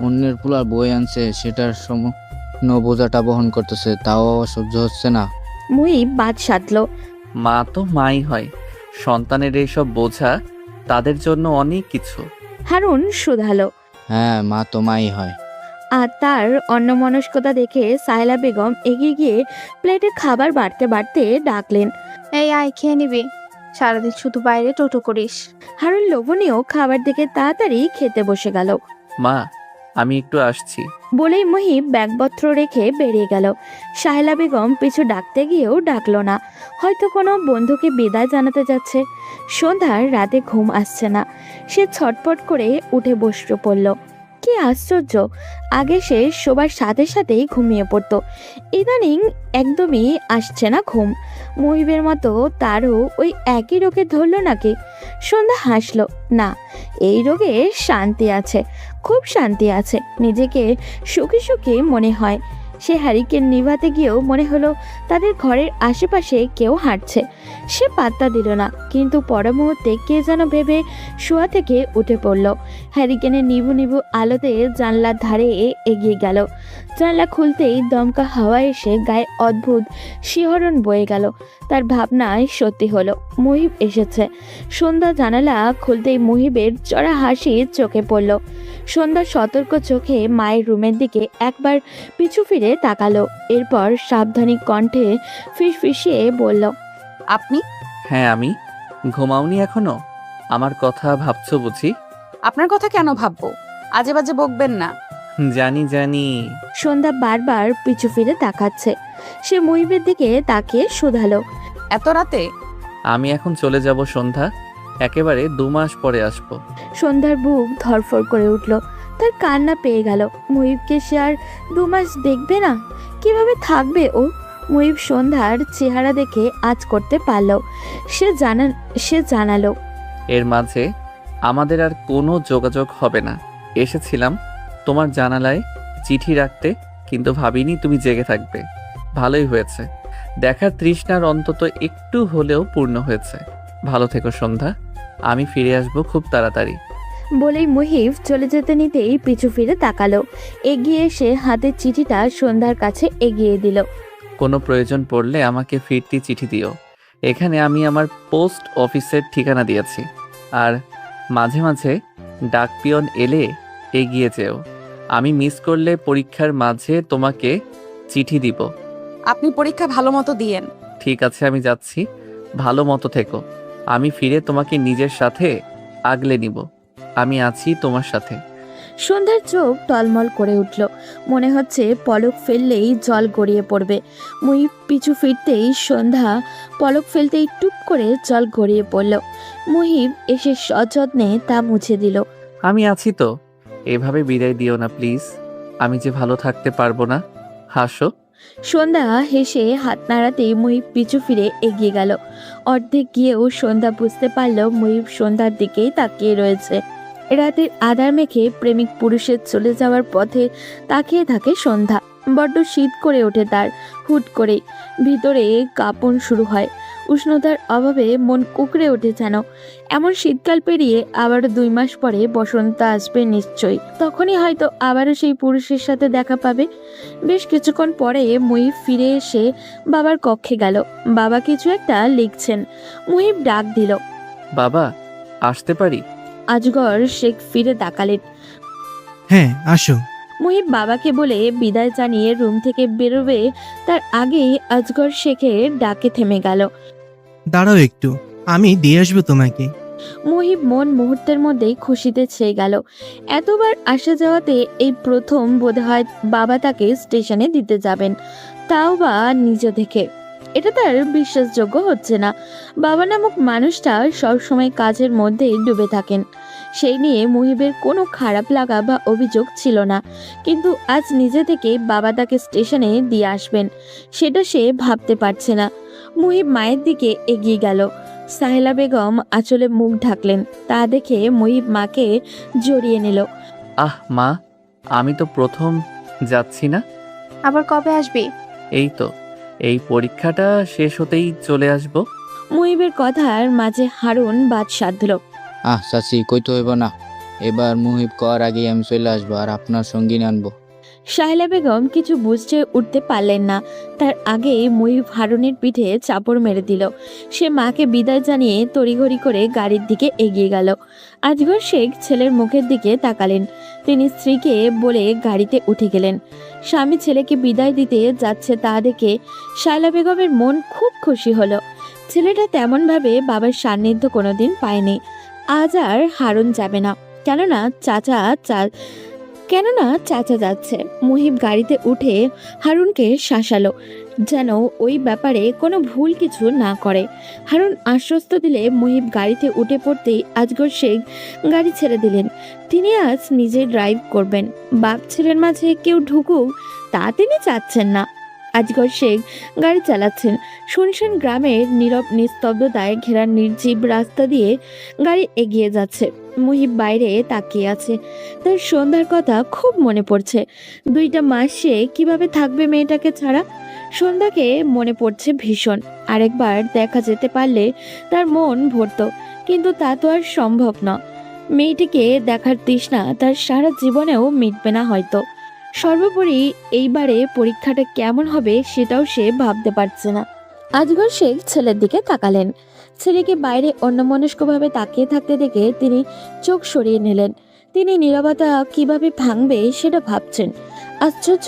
Speaker 7: অন্যের পোলার বই আনছে, সেটার বোঝাটা বহন করতেছে, তাও সহ্য হচ্ছে না।
Speaker 2: মুহিব বাদ সাধলো।
Speaker 1: মা তো মাই হয়, সন্তানের এইসব বোঝা তাদের জন্য অনেক কিছু।
Speaker 2: হারুন শুধালো।
Speaker 7: হ্যাঁ, মা তো মাই হয়।
Speaker 2: আর তার অন্যমনস্কতা দেখে সাইলা বেগম এগিয়ে গিয়ে প্লেটে খাবার বাড়তে বাড়তে ডাকলেন।
Speaker 6: এই আয়, খেয়ে নিবি, সারাদিন শুধু বাইরে টোটো করিস।
Speaker 2: হারুন লোভনীয় খাবার দেখে তাড়াতাড়ি খেতে বসে গেল।
Speaker 1: মা, আমি একটু আসছি।
Speaker 2: বলেই মুহিব ব্যাগপত্র রেখে বেরিয়ে গেল। সাহেলা বেগম পিছু ডাকতে গিয়েও ডাকলো না, হয়তো কোনো বন্ধুকে বিদায় জানাতে যাচ্ছে। সন্ধ্যার রাতে ঘুম আসছে না, সে ছটপট করে উঠে বসে পড়ল। কি আশ্চর্য, আগে সে শোবার সাথে সাথেই ঘুমিয়ে পড়তো, ইদানিং একদমই আসছে না ঘুম। মুহিবের মতো তারও ওই একই রোগে ধরল নাকি? সন্ধ্যা হাসলো। না, এই রোগে শান্তি আছে, খুব শান্তি আছে। নিজেকে সুখী সুখী মনে হয়। সে হ্যারিকেন নিভাতে গিয়েও মনে হলো তাদের ঘরের আশেপাশে কেউ হাঁটছে। সে পাত্তা দিল না, কিন্তু পর মুহূর্তে কে যেন ভেবে শোয়া থেকে উঠে পড়ল। হ্যারিকেনের নিভু নিভু আলোতে জানলার ধারে এগিয়ে গেল। জানলা খুলতেই দমকা হাওয়া এসে গায়ে অদ্ভুত শিহরণ বয়ে গেল। তার ভাবনায় সত্যি হলো, মুহিব এসেছে। সন্ধ্যা জানালা খুলতেই মুহিবের চড়া হাসি চোখে পড়ল। সন্ধ্যা সতর্ক চোখে মায়ের রুমের দিকে একবার পিছু ফিরে তাকালো, এরপর সাবধানী কণ্ঠে ফিসফিসিয়ে বলল।
Speaker 3: আপনি?
Speaker 1: হ্যাঁ আমি। ঘুমাওনি এখনো? আমার কথা ভাবছো বুঝি?
Speaker 3: আপনার কথা কেন ভাববো? আজে বাজে বকবেন না।
Speaker 1: জানি জানি।
Speaker 2: সন্ধ্যা বারবার পিছু ফিরে তাকাচ্ছে। সে মুহিবের দিকে তাকিয়ে শুধালো।
Speaker 3: এত রাতে?
Speaker 1: আমি এখন চলে যাব সন্ধ্যা, একেবারে 2 মাস পরে আসবো।
Speaker 2: সন্ধ্যার বুক ধরফর করে উঠল, তার কান্না পেয়ে গেল। মুহিবকে সে আর 2 মাস দেখবে না? কিভাবে থাকবে ও? মুহিব সন্ধ্যার চেহারা দেখে আজ করতে পারল। সে জানালো।
Speaker 1: এর মাঝে আমাদের আর কোনো যোগাযোগ হবে না। এসেছিলাম তোমার জানালায় চিঠি রাখতে, কিন্তু ভাবিনি তুমি জেগে থাকবে। ভালোই হয়েছে, দেখার তৃষ্ণার অন্তত একটু হলেও পূর্ণ হয়েছে। ভালো থেকো সন্ধ্যা, আমি ফিরে আসবো খুব তাড়াতাড়ি।
Speaker 2: বলেই মুহিব চলে যেতে নিতেই পিছু ফিরে তাকালো। এগিয়ে এসে হাতের চিঠিটা সন্ধ্যার কাছে এগিয়ে দিল।
Speaker 1: কোনো প্রয়োজন পড়লে আমাকে ফিরতি চিঠি দিও। এখানে আমি আমার পোস্ট অফিসের ঠিকানা দিয়েছি। আর মাঝে মাঝে ডাক পিয়ন এলে এগিয়ে যেও। আমি মিস করলে পরীক্ষার মাঝে তোমাকে চিঠি দিব।
Speaker 3: আপনি পরীক্ষা ভালো মতো দিয়েন।
Speaker 1: ঠিক আছে, আমি যাচ্ছি। ভালো মতো থেকো। আমি ফিরে তোমাকে নিজের সাথে আগলে নিব। আমি আছি তোমার সাথে।
Speaker 2: সন্ধ্যার চোখ টলমল করে উঠল। মনে হচ্ছে পলক ফেললেই জল গড়িয়ে পড়বে। মুহিব পিছু ফিরতেই সন্ধ্যা পলক ফেলতেই টুপ করে জল গড়িয়ে পড়ল। মুহিব এসে সযত্নে তা মুছে দিল।
Speaker 1: আমি আছি তো, এভাবে বিদায় দিও না প্লিজ। আমি যে ভালো থাকতে পারবো না। হাসো।
Speaker 2: সন্ধ্যা হেসে হাত নাড়াতেই মুহিব পিছু ফিরে এগিয়ে গেল। অর্ধেক গিয়েও সন্ধ্যা বুঝতে পারল মুহিব সন্ধ্যার দিকেই তাকিয়ে রয়েছে। রাতের আধার মেখে প্রেমিক পুরুষের চলে যাওয়ার পথে তাকিয়ে থাকে সন্ধ্যা। বড্ড শীত করে ওঠে তার। হুট করে ভিতরে কাঁপন শুরু হয়। উষ্ণতার অভাবে মন কুকড়ে ওঠে যেন। এমন শীতকাল পেরিয়ে আবারও 2 মাস পরে বসন্ত আসবে নিশ্চয়ই। তখনই হয়তো আবারও সেই পুরুষের সাথে দেখা পাবে। বেশ কিছুক্ষণ পরে মুহিব ফিরে এসে বাবার কক্ষে গেল। বাবা কিছু একটা লিখছেন। মুহিব ডাক দিল,
Speaker 1: বাবা, আসতে পারি?
Speaker 2: আজগর শেখ ফিরে তাকালেন।
Speaker 8: হ্যাঁ, আসো।
Speaker 2: মুহিব বাবাকে বলে বিদায় জানিয়ে রুম থেকে বেরোবে তার আগেই আজগর শেখের ডাকে থেমে গেল।
Speaker 8: দাঁড়াও একটু, আমি দিয়ে আসবো তোমাকে।
Speaker 2: মুহিব মন মুহূর্তের মধ্যেই খুশিতে ছেয়ে গেল। এতবার আসা যাওয়াতে এই প্রথম বোধহয় বাবা তাকে স্টেশনে দিতে যাবেন, তাও বা নিজ দেখে। এটা তার বিশ্বাসযোগ্য হচ্ছে না। বাবা নামক মানুষটা সবসময় কাজের মধ্যেই ডুবে থাকেন। সেই নিয়ে মুহিবের কোনো খারাপ লাগা বা অভিযোগ ছিল না। কিন্তু আজ নিজে থেকে বাবা তাকে স্টেশনে দিয়ে আসবেন, সেটা সে ভাবতে পারছে না। মুহিব মায়ের দিকে এগিয়ে গেল। সাহেলা বেগম আঁচলে মুখ ঢাকলেন। তা দেখে মুহিব মাকে জড়িয়ে নিল।
Speaker 1: আহ মা, আমি তো প্রথম যাচ্ছি না।
Speaker 6: আবার কবে আসবি?
Speaker 1: এই তো, এই পরীক্ষাটা শেষ হতেই চলে আসব।
Speaker 2: মুহিবের কথার মাঝে হারুন বাদ সাধল।
Speaker 7: চাচি, কইতে হইব না। এবার মুহিব কর আগেই আমি চলে আসবো আর আপনার সঙ্গী আনবো।
Speaker 2: সাহেলা বেগম কিছু বুঝতে উঠতে পারলেন না। তার আগেই মুহিব হারুনের পিঠে চাপড় মেরে দিল। সে মাকে বিদায় জানিয়ে তড়িঘড়ি করে গাড়ির দিকে এগিয়ে গেল। আজগর শেখ ছেলের মুখের দিকে তাকালেন। তিনি স্ত্রীকে বলে গাড়িতে উঠে গেলেন। স্বামী ছেলেকে বিদায় দিতে যাচ্ছে তা দেখে সাহেলা বেগমের মন খুব খুশি হলো। ছেলেটা তেমনভাবে বাবার সান্নিধ্য কোনোদিন পায়নি। আজ আর হারুন যাবে না, কেননা চাচা যাচ্ছে। মুহিব গাড়িতে উঠে হারুনকে শাসালো যেন ওই ব্যাপারে কোনো ভুল কিছু না করে। হারুন আশ্বস্ত দিলে মুহিব গাড়িতে উঠে পড়তেই আজগর শেখ গাড়ি ছেড়ে দিলেন। তিনি আজ নিজে ড্রাইভ করবেন। বাপ ছেলের মাঝে কেউ ঢুকুক তা তিনি চাচ্ছেন না। আজগর শেখ গাড়ি চালাচ্ছেন। শুনশান গ্রামের নীরব নিস্তব্ধতায় ঘেরা নির্জীব রাস্তা দিয়ে গাড়ি এগিয়ে যাচ্ছে। মুহিব বাইরে তাকিয়ে আছে। তার সন্ধ্যার কথা খুব মনে পড়ছে। 2টা মাস সে কিভাবে থাকবে মেয়েটাকে ছাড়া। সন্ধ্যাকে মনে পড়ছে ভীষণ। আরেকবার দেখা যেতে পারলে তার মন ভরত, কিন্তু তা তো আর সম্ভব না। মেয়েটিকে দেখার তৃষ্ণা তার সারা জীবনেও মিটবে না হয়তো। সর্বোপরি এইবারে পরীক্ষাটা কেমন হবে সেটাও সে ভাবতে পারছে না। আজগর শেখ ছেলের দিকে তাকালেন। ছেলেকে বাইরে অন্যমনস্কভাবে তাকিয়ে থাকতে দেখে তিনি চোখ সরিয়ে নিলেন। তিনি নীরবতা কিভাবে ভাঙবে সেটা ভাবছেন। আশ্চর্য,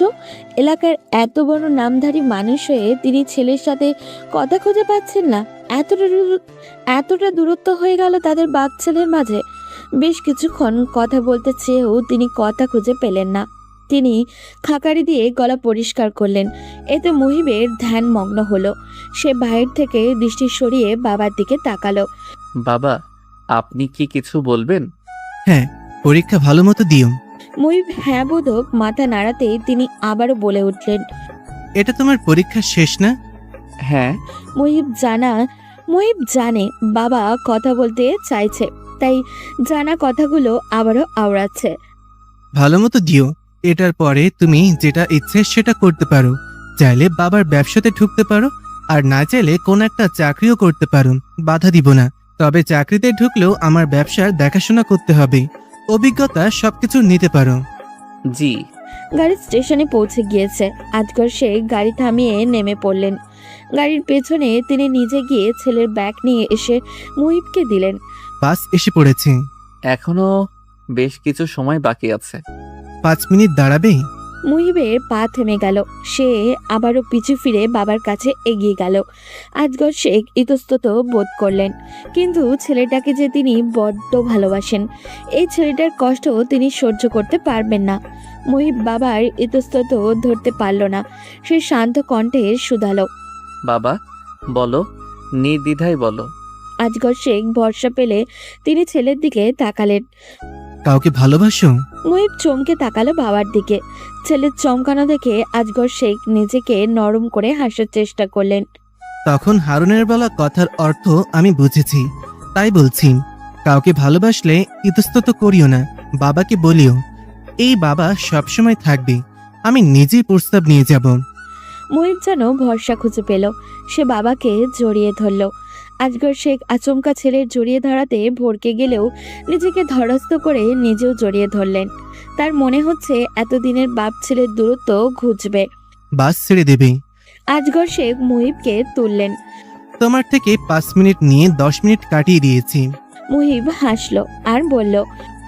Speaker 2: এলাকার এত বড় নামধারী মানুষ হয়ে তিনি ছেলের সাথে কথা খুঁজে পাচ্ছেন না। এতটা দূরত্ব হয়ে গেল তাদের বাপ ছেলের মাঝে। বেশ কিছুক্ষণ কথা বলতে চেয়েও তিনি কথা খুঁজে পেলেন না। তিনি খাকারি দিয়ে গলা পরিষ্কার করলেন। এতে মুহিবের ধ্যান মগ্ন হলো। সে বাইরে থেকে দৃষ্টি সরিয়ে বাবার দিকে তাকালো।
Speaker 1: বাবা, আপনি কি কিছু বলবেন?
Speaker 8: হ্যাঁ, পরীক্ষা ভালো মতো দিও।
Speaker 2: মুহিব হ্যাঁ বোধক মাথা নাড়াতেই তিনি আবারও বলে উঠলেন,
Speaker 8: এটা তোমার পরীক্ষা শেষ না?
Speaker 1: হ্যাঁ।
Speaker 2: মুহিব জানে বাবা কথা বলতে চাইছে, তাই জানা কথাগুলো আবারও আওড়াচ্ছে।
Speaker 8: ভালো মতো দিও। এটার পরে তুমি যেটা ইচ্ছে সেটা করতে পারো। চাইলে বাবার ব্যবসাতে ঢুকতে পারো, আর না চাইলে কোন একটা চাকরিও করতে পারো। বাধা দিব না, তবে চাকরিতে ঢুকলেও আমার ব্যবসার দেখাশোনা করতে হবে। অভিজ্ঞতা সবকিছু নিতে পারো।
Speaker 1: জি।
Speaker 2: গাড়ি স্টেশনে পৌঁছে গিয়েছে। আজগর শেখ গাড়ি থামিয়ে নেমে পড়লেন। গাড়ির পেছনে তিনি নিজে গিয়ে ছেলের ব্যাগ নিয়ে এসে মুহিবকে দিলেন।
Speaker 8: বাস এসে পড়েছে।
Speaker 1: এখনো বেশ কিছু সময় বাকি আছে।
Speaker 8: 5 মিনিট দাঁড়াবে?
Speaker 2: মুহিবের পা থেমে গেল। সে আবারও পিছু ফিরে বাবার কাছে এগিয়ে গেল। আজগর শেখ ইতস্তত বোধ করলেন, কিন্তু ছেলেটাকে যে তিনি বড্ড ভালোবাসেন, এই ছেলেটার কষ্ট তিনি সহ্য করতে পারবেন না। মুহিব বাবার ইতস্তত ধরতে পারল না। সে শান্ত কণ্ঠে শুধালো,
Speaker 1: বাবা বলো, নির্দ্বিধায় বলো।
Speaker 2: আজগর শেখ ভরসা পেলে তিনি ছেলের দিকে তাকালেন।
Speaker 8: কাউকে ভালোবাসো?
Speaker 2: মুহিব চমকে তাকালো বাবার দিকে। ছেলের চমকানো দেখে আজগর শেখ নিজেকে নরম করে হাসার চেষ্টা করলেন।
Speaker 8: তখন হারুনের বলা কথার অর্থ আমি বুঝেছি, তাই বলছি, কাউকে ভালোবাসলে ইতস্তত করিও না, বাবাকে বলিও। এই বাবা সবসময় থাকবে, আমি নিজেই প্রস্তাব নিয়ে যাব।
Speaker 2: মুহিব যেন ভরসা খুঁজে পেল। সে বাবাকে জড়িয়ে ধরল। আজগর শেখ আচমকা ছেলের জড়িয়ে ধরাতে ভড়কে গেলেও নিজেকে ধরাস্ত করে নিজেও জড়িয়ে ধরলেন। তার মনে হচ্ছে এতদিনের বাপ ছেলের দূরত্ব ঘুচবে।
Speaker 8: বাস ছেড়ে দেবে।
Speaker 2: আজগর শেখ মুহিবকে তুললেন।
Speaker 8: তোমার থেকে 5 মিনিট নিয়ে 10 মিনিট কাটিয়ে দিয়েছি।
Speaker 2: মুহিব হাসলো আর বলল,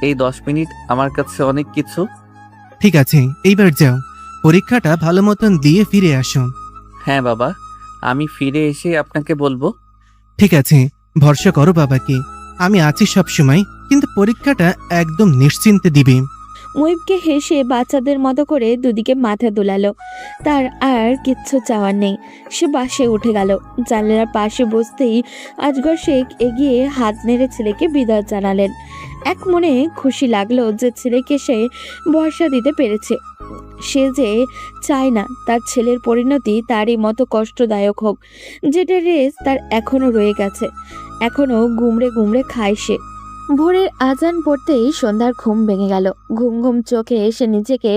Speaker 1: এই 10 মিনিট আমার কাছে অনেক কিছু।
Speaker 8: ঠিক আছে, এইবার যাও, পরীক্ষাটা ভালো মতন দিয়ে ফিরে আসো।
Speaker 1: হ্যাঁ বাবা, আমি ফিরে এসে আপনাকে বলবো।
Speaker 8: ঠিক আছে, ভরসা করো বাবাকে, আমি আছি সব সময়, কিন্তু পরীক্ষাটা একদম নিশ্চিন্তে দিবে।
Speaker 2: মুহিবকে হেসে বাচ্চাদের মতো করে দুদিকে মাথা দোলালো। তার আর কিচ্ছু চাওয়ার নেই। সে বাসে উঠে গেল। জানলার পাশে বসতেই আজগর শেখ এগিয়ে হাত নেড়ে ছেলেকে বিদায় জানালেন। এক মনে খুশি লাগলো যে ছেলেকে সে ভরসা দিতে পেরেছে। সে যে চায় না তার ছেলের পরিণতি তারই মতো কষ্টদায়ক হোক, যেটা রেস তার এখনো রয়ে গেছে। এখনো গুমড়ে গুমড়ে খায় সে। ভোরের আজান পড়তেই সন্ধ্যার ঘুম ভেঙে গেল। ঘুম ঘুম চোখে সে নিজেকে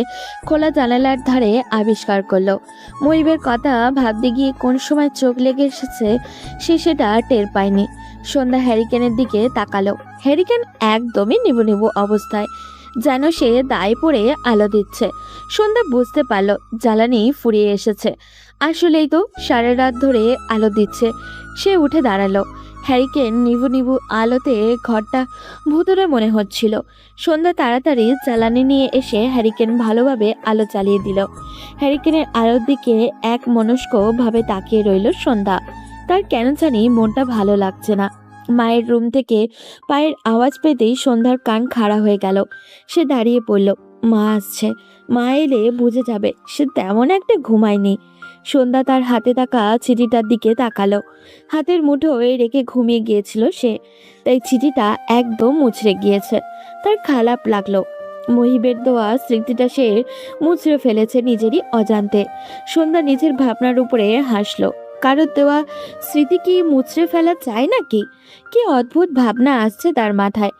Speaker 2: খোলা জানালার ধারে আবিষ্কার করলো। মুহিবের কথা ভাবতে গিয়ে কোন সময় চোখ লেগে এসেছে সে সেটা টের পায়নি। সন্ধ্যা হ্যারিকেনের দিকে তাকালো। হ্যারিকেন একদমই নিবু নিবু অবস্থায়, যেন সে দায় পড়ে আলো দিচ্ছে। সন্ধ্যা বুঝতে পারল জ্বালানি ফুরিয়ে এসেছে। আসলেই তো সারা রাত ধরে আলো দিচ্ছে। সে উঠে দাঁড়ালো। হ্যারিকেন নিবু নিবু আলোতে ঘরটা ভুতুরে মনে হচ্ছিল। সন্ধ্যা তাড়াতাড়ি জ্বালানি নিয়ে এসে হ্যারিকেন ভালোভাবে আলো চালিয়ে দিল। হ্যারিকেনের আলোর দিকে এক মনস্ক ভাবে তাকিয়ে রইল সন্ধ্যা। তার কেন জানি মনটা ভালো লাগছে না। মায়ের রুম থেকে পায়ের আওয়াজ পেতেই সন্ধ্যার কান খাড়া হয়ে গেল। সে দাঁড়িয়ে পড়ল। মা আসছে। মা এলে বুঝে যাবে সে তেমন একটা ঘুমায়নি। সন্ধ্যা তার হাতে থাকা চিঠিটার দিকে তাকালো। হাতের মুঠোয় রেখে ঘুমিয়ে গিয়েছিল সে, তাই চিঠিটা একদম মুচড়ে গিয়েছে। তার খারাপ লাগলো। মুহিবের দেওয়া স্মৃতিটা সে মুচড়ে ফেলেছে নিজেরই অজান্তে। সন্ধ্যা নিজের ভাবনার উপরে হাসলো। কারোর দেওয়া স্মৃতি কি মুচড়ে ফেলা যায় নাকি? কি অদ্ভুত ভাবনা আসছে তার মাথায়।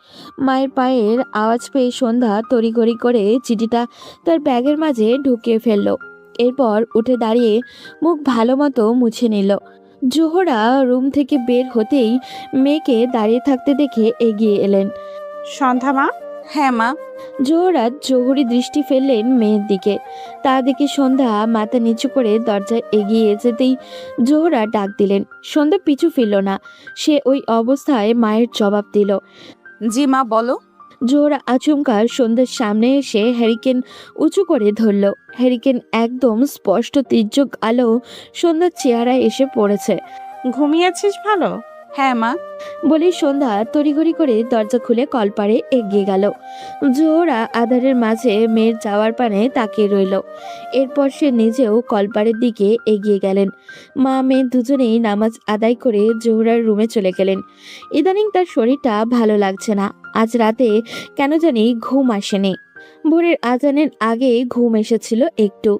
Speaker 2: মায়ের পায়ের আওয়াজ পেয়ে সন্ধ্যা তড়িঘড়ি করে চিঠিটা তার ব্যাগের মাঝে ঢুকিয়ে ফেললো। এরপর উঠে দাঁড়িয়ে মুখ ভালো মতো মুছে নিল। জোহরা রুম থেকে বের হতেই মেয়েকে দাঁড়িয়ে থাকতে দেখে এগিয়ে এলেন।
Speaker 5: সন্ধ্যা মা?
Speaker 3: হ্যাঁ মা।
Speaker 2: জোহরা জহুরি দৃষ্টি ফেললেন মেয়ের দিকে। তা দেখে সন্ধ্যা মাথা নিচু করে দরজায় এগিয়ে যেতেই জোহরা ডাক দিলেন। সন্ধ্যা পিছু ফিরল না। সে ওই অবস্থায় মায়ের জবাব দিল।
Speaker 3: জি মা, বলো।
Speaker 2: জোহরা আচমকা সন্ধ্যার সামনে এসে হ্যারিকেন উঁচু করে ধরল। হ্যারিকেন একদম স্পষ্ট তির্যক আলো সন্ধ্যার চেহারায় এসে পড়েছে।
Speaker 5: ঘুমিয়েছিস ভালো?
Speaker 3: হ্যাঁ মা।
Speaker 2: বলেই সন্ধ্যা তড়িঘড়ি করে দরজা খুলে কলপারে এগিয়ে গেল। জোহরা আধারের মাঝে মেয়ের যাওয়ার পানে তাকিয়ে রইল। এরপর সে নিজেও কলপারের দিকে এগিয়ে গেলেন। মা মেয়ে দুজনেই নামাজ আদায় করে জোহরার রুমে চলে গেলেন। ইদানিং তার শরীরটা ভালো লাগছে না। আজ রাতে কেন জানি ঘুম আসেনি। ভোরের আজানের আগে ঘুম এসেছিল একটু।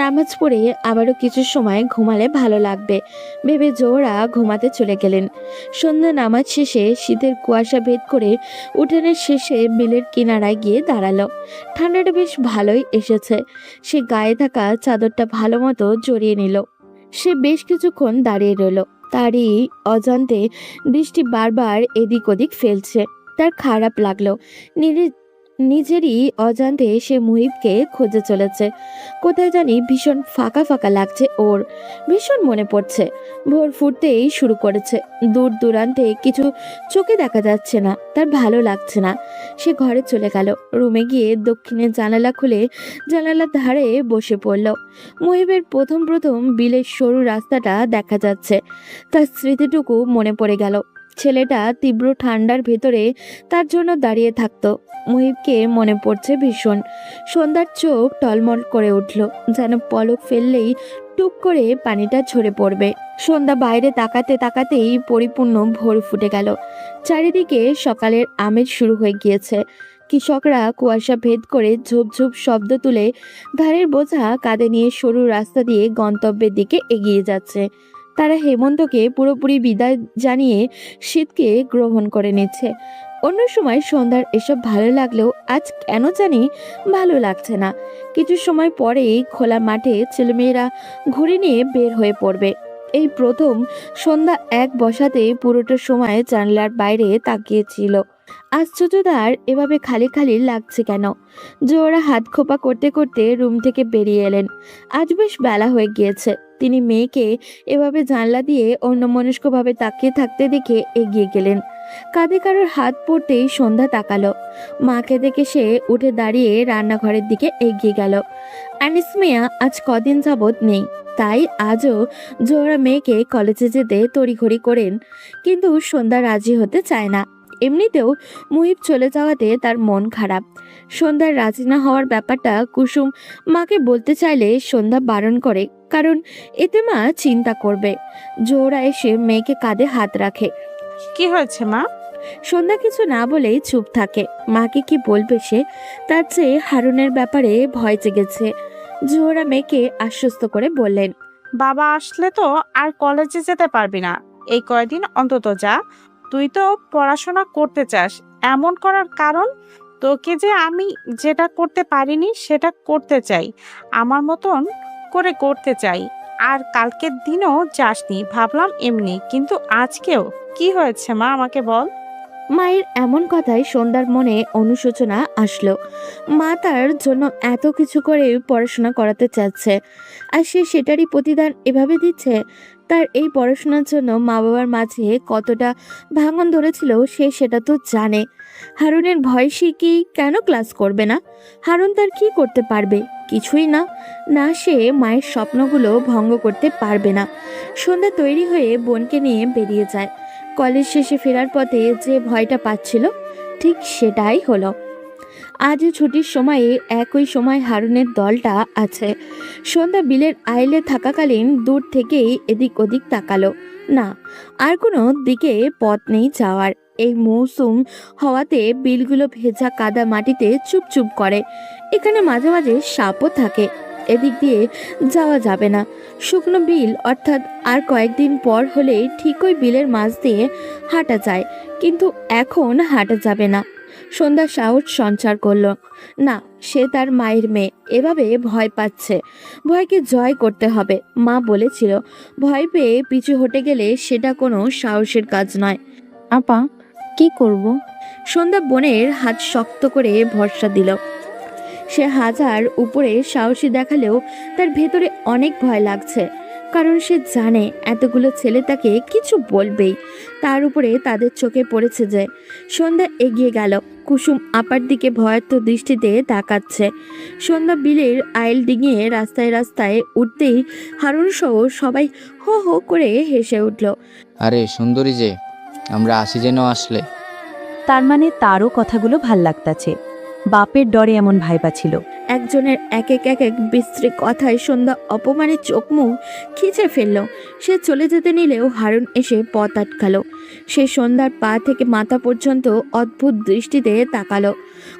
Speaker 2: নামাজ পড়ে আবারও কিছু সময় ঘুমালে ভালো লাগবে ভেবে জোহরা ঘুমাতে চলে গেলেন। সন্ধ্যা নামাজ শেষে শীতের কুয়াশা ভেদ করে উঠানের শেষে বিলের কিনারায় গিয়ে দাঁড়ালো। ঠান্ডাটা বেশ ভালোই এসেছে। সে গায়ে থাকা চাদরটা ভালো মতো জড়িয়ে নিল। সে বেশ কিছুক্ষণ দাঁড়িয়ে রইল। তারই অজান্তে দৃষ্টি বারবার এদিক ওদিক ফেলছে। তার খারাপ লাগলো। নিজেরই অজান্তে সে মুহিবকে খুঁজে চলেছে। কোথায় জানি ভীষণ ফাঁকা ফাঁকা লাগছে ওর, ভীষণ মনে পড়ছে। ভোর ফুটতেই শুরু করেছে। দূর দূরান্তে কিছু চোখে দেখা যাচ্ছে না, তার ভালো লাগছে না। সে ঘরে চলে গেল। রুমে গিয়ে দক্ষিণের জানালা খুলে জানালার ধারে বসে পড়ল। মুহিবের প্রথম প্রথম বিলের সরু রাস্তাটা দেখা যাচ্ছে। তার স্মৃতিটুকু মনে পড়ে গেল। ছেলেটা তীব্র ঠান্ডার ভেতরে তার জন্য দাঁড়িয়ে থাকতো। মুহিবকে মনে পড়ছে ভীষণ। সন্ধ্যার চোখ টলমল করে উঠল, যেন পলক ফেললেই টুক করে পানিটা ঝরে পড়বে। সন্ধ্যা বাইরে তাকাতে তাকাতেই পরিপূর্ণ ভোর ফুটে গেল। চারিদিকে সকালের আমেজ শুরু হয়ে গিয়েছে। কৃষকরা কুয়াশা ভেদ করে ঝুপ ঝুপ শব্দ তুলে ধানের বোঝা কাঁধে নিয়ে সরু রাস্তা দিয়ে গন্তব্যের দিকে এগিয়ে যাচ্ছে। তারা হেমন্তকে পুরোপুরি বিদায় জানিয়ে শীতকে গ্রহণ করে নিচ্ছে। অন্য সময় সন্ধ্যার এসব ভালো লাগলেও আজ কেন জানি ভালো লাগছে না। কিছু সময় পরেই খোলা মাঠে ছেলেমেয়েরা ঘুরে নিয়ে বের হয়ে পড়বে। এই প্রথম সন্ধ্যা এক বসাতে পুরোটা সময় জানলার বাইরে তাকিয়েছিল। আশ্চর্য তার এভাবে খালি খালি লাগছে কেন। জোরা হাত খোপা করতে করতে রুম থেকে বেরিয়ে এলেন। আজ বেশ বেলা হয়ে গিয়েছে। তিনি মেয়েকে এভাবে জানলা দিয়ে অন্যমনস্কভাবে তাকিয়ে থাকতে দেখে এগিয়ে গেলেন। কাঁধে কারোর হাত পড়তেই সন্ধ্যা তাকালো। মাকে দেখে সে উঠে দাঁড়িয়ে রান্নাঘরের দিকে এগিয়ে গেল। আনিস মিয়া আজ কদিন যাবৎ নেই, তাই আজও জোহরা মেয়েকে কলেজে যেতে তড়িঘড়ি করেন, কিন্তু সন্ধ্যা রাজি হতে চায় না। এমনিতেও মুহিব চলে যাওয়াতে তার মন খারাপ। সন্ধ্যার রাজি না হওয়ার ব্যাপারটা কুসুম মাকে বলতে চাইলে সন্ধ্যা বারণ করে, কারণ এতে মা চিন্তা করবে। জোহরা এসে মেয়েকে কাঁধে হাত রাখে।
Speaker 5: কি হয়েছে মা?
Speaker 2: সন্ধ্যা কিছু না বলেই চুপ থাকে। মাকে কি বলবে সে? তার চেয়ে হারুনের ব্যাপারে ভয় জেগেছে। জোহরা মেয়েকে আশ্বস্ত করে বললেন,
Speaker 5: বাবা আসলে তো আর কলেজে যেতে পারবি না। এই কয়দিন অন্তত যা। তুই তো পড়াশোনা করতে চাস, এমন করার কারণ? তোকে যে আমি যেটা করতে পারিনি সেটা করতে চাই, আমার মতন করে করতে চাই। আর কালকের দিনও যাসনি, ভাবলাম এমনি, কিন্তু আজকেও কি হয়েছে মা আমাকে বল।
Speaker 2: মায়ের এমন কথায় সন্ধ্যার মনে অনুশোচনা আসলো। মা তার জন্য এত কিছু করে পড়াশোনা করাতে চাচ্ছে, আর সে সেটারই প্রতিদান এভাবে দিচ্ছে। তার এই পড়াশোনার জন্য মা বাবার মাঝে কতটা ভাঙন ধরেছিল সে সেটা তো জানে। হারুনের ভয় সে কি কেন ক্লাস করবে না? হারুন তার কি করতে পারবে? কিছুই না। না, সে মায়ের স্বপ্নগুলো ভঙ্গ করতে পারবে না। সন্ধ্যা তৈরি হয়ে বোনকে নিয়ে বেরিয়ে যায়। কলেজ শেষে ফেরার পথে যে ভয়টা পাচ্ছিল ঠিক সেটাই হলো। আজও ছুটির সময়ে একই সময় হারুনের দলটা আছে। সন্ধ্যা বিলের আইলে থাকাকালীন দূর থেকেই এদিক ওদিক তাকালো। না, আর কোনো দিকে পথ নেই যাওয়ার। এই মৌসুম হওয়াতে বিলগুলো ভেজা কাদা মাটিতে চুপচুপ করে। এখানে মাঝে মাঝে সাপও থাকে। এদিক দিয়ে যাওয়া যাবে না। শুকনো বিল, অর্থাৎ আর কয়েকদিন পর হলে ঠিক ওই বিলের মাঝ দিয়ে হাঁটা যায়, কিন্তু এখন হাঁটা যাবে না। সন্ধ্যা সাহস সঞ্চার করলো। না, সে তার মায়ের মেয়ে, এভাবে ভয় পাচ্ছে। ভয়কে জয় করতে হবে। মা বলেছিল ভয় পেয়ে পিছু হটে গেলে সেটা কোনো সাহসের কাজ নয়।
Speaker 6: আপা, কি করব?
Speaker 2: সন্ধ্যা বোনের হাত শক্ত করে ভরসা দিল। সে হাজার উপরে সাহসী দেখালেও তার ভেতরে অনেক ভয় লাগছে, কারণ সে জানে এতগুলো ছেলে তাকে কিছু বলবেই। তার উপরে তাদের চোখে পড়েছে যে। সন্ধ্যা এগিয়ে গেল। কুসুম আপার দিকে ভয়ার্থ দৃষ্টিতে তাকাচ্ছে। সন্ধ্যা বিলের আইল ডিঙিয়ে রাস্তায় রাস্তায় উঠতেই হারুন সহ সবাই হো হো করে হেসে উঠল।
Speaker 7: আরে সুন্দরী যে, আমরা আসি যেন আসলে।
Speaker 9: তার মানে তারও কথাগুলো ভাল লাগতাছে। বাপের ডরে এমন ভাইবা ছিল।
Speaker 2: একজনের এক এক বিশ্রী কথায় সন্ধ্যা অপমানে চোখ মুখ খিচে ফেলল। সে চলে যেতে নিলেও হারুন এসে পথ আটকালো। সে সন্ধ্যার পা থেকে মাথা পর্যন্ত অদ্ভুত দৃষ্টিতে তাকালো।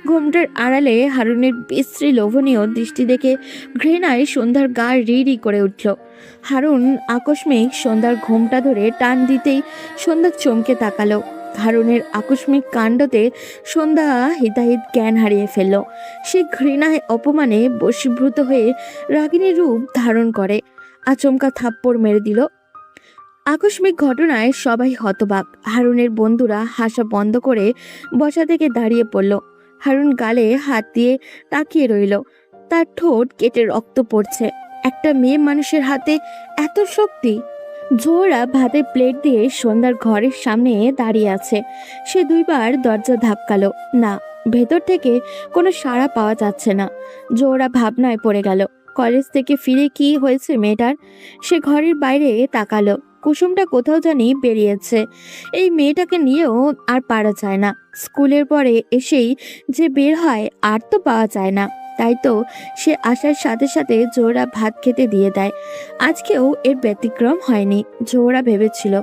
Speaker 2: ঘোমটার আড়ালে হারুনের বিশ্রী লোভনীয় দৃষ্টি দেখে ঘৃণায় সন্ধ্যার গা রি করে উঠল। হারুন আকস্মিক সন্ধ্যার ঘোমটা ধরে টান দিতেই সন্ধ্যা চমকে তাকালো। হারুনের আকস্মিক কাণ্ডতে সন্ধ্যা হিতাহিত জ্ঞান হারিয়ে ফেলল। সে ঘৃণায় অপমানে বশীভূত হয়ে রাগিনী রূপ ধারণ করে আচমকা থাপ্পড় মেরে দিল। আকস্মিক ঘটনায় সবাই হতবাক। হারুনের বন্ধুরা হাসা বন্ধ করে বসা থেকে দাঁড়িয়ে পড়ল। হারুন গালে হাত দিয়ে তাকিয়ে রইল। তার ঠোঁট কেটে রক্ত পড়ছে। একটা মেয়ে মানুষের হাতে এত শক্তি! জোহরা ভাতের প্লেট দিয়ে সন্ধ্যার ঘরের সামনে দাঁড়িয়ে আছে। সে দুইবার দরজা ধাক্কালো, না, ভেতর থেকে কোনো সাড়া পাওয়া যাচ্ছে না। জোহরা ভাবনায় পড়ে গেল। কলেজ থেকে ফিরে কি হয়েছে মেয়েটার? সে ঘরের বাইরে তাকালো। কুসুমটা কোথাও জানি বেরিয়েছে। এই মেয়েটাকে নিয়েও আর পারা যায় না। স্কুলের পরে এসেই যে বের হয় আর তো পাওয়া যায় না। তাই তো সে আসার সাথে সাথে জোহরা ভাত খেতে দিয়ে দেয়। আজকেও এর ব্যতিক্রম হয়নি। জোহরা ভেবেছিল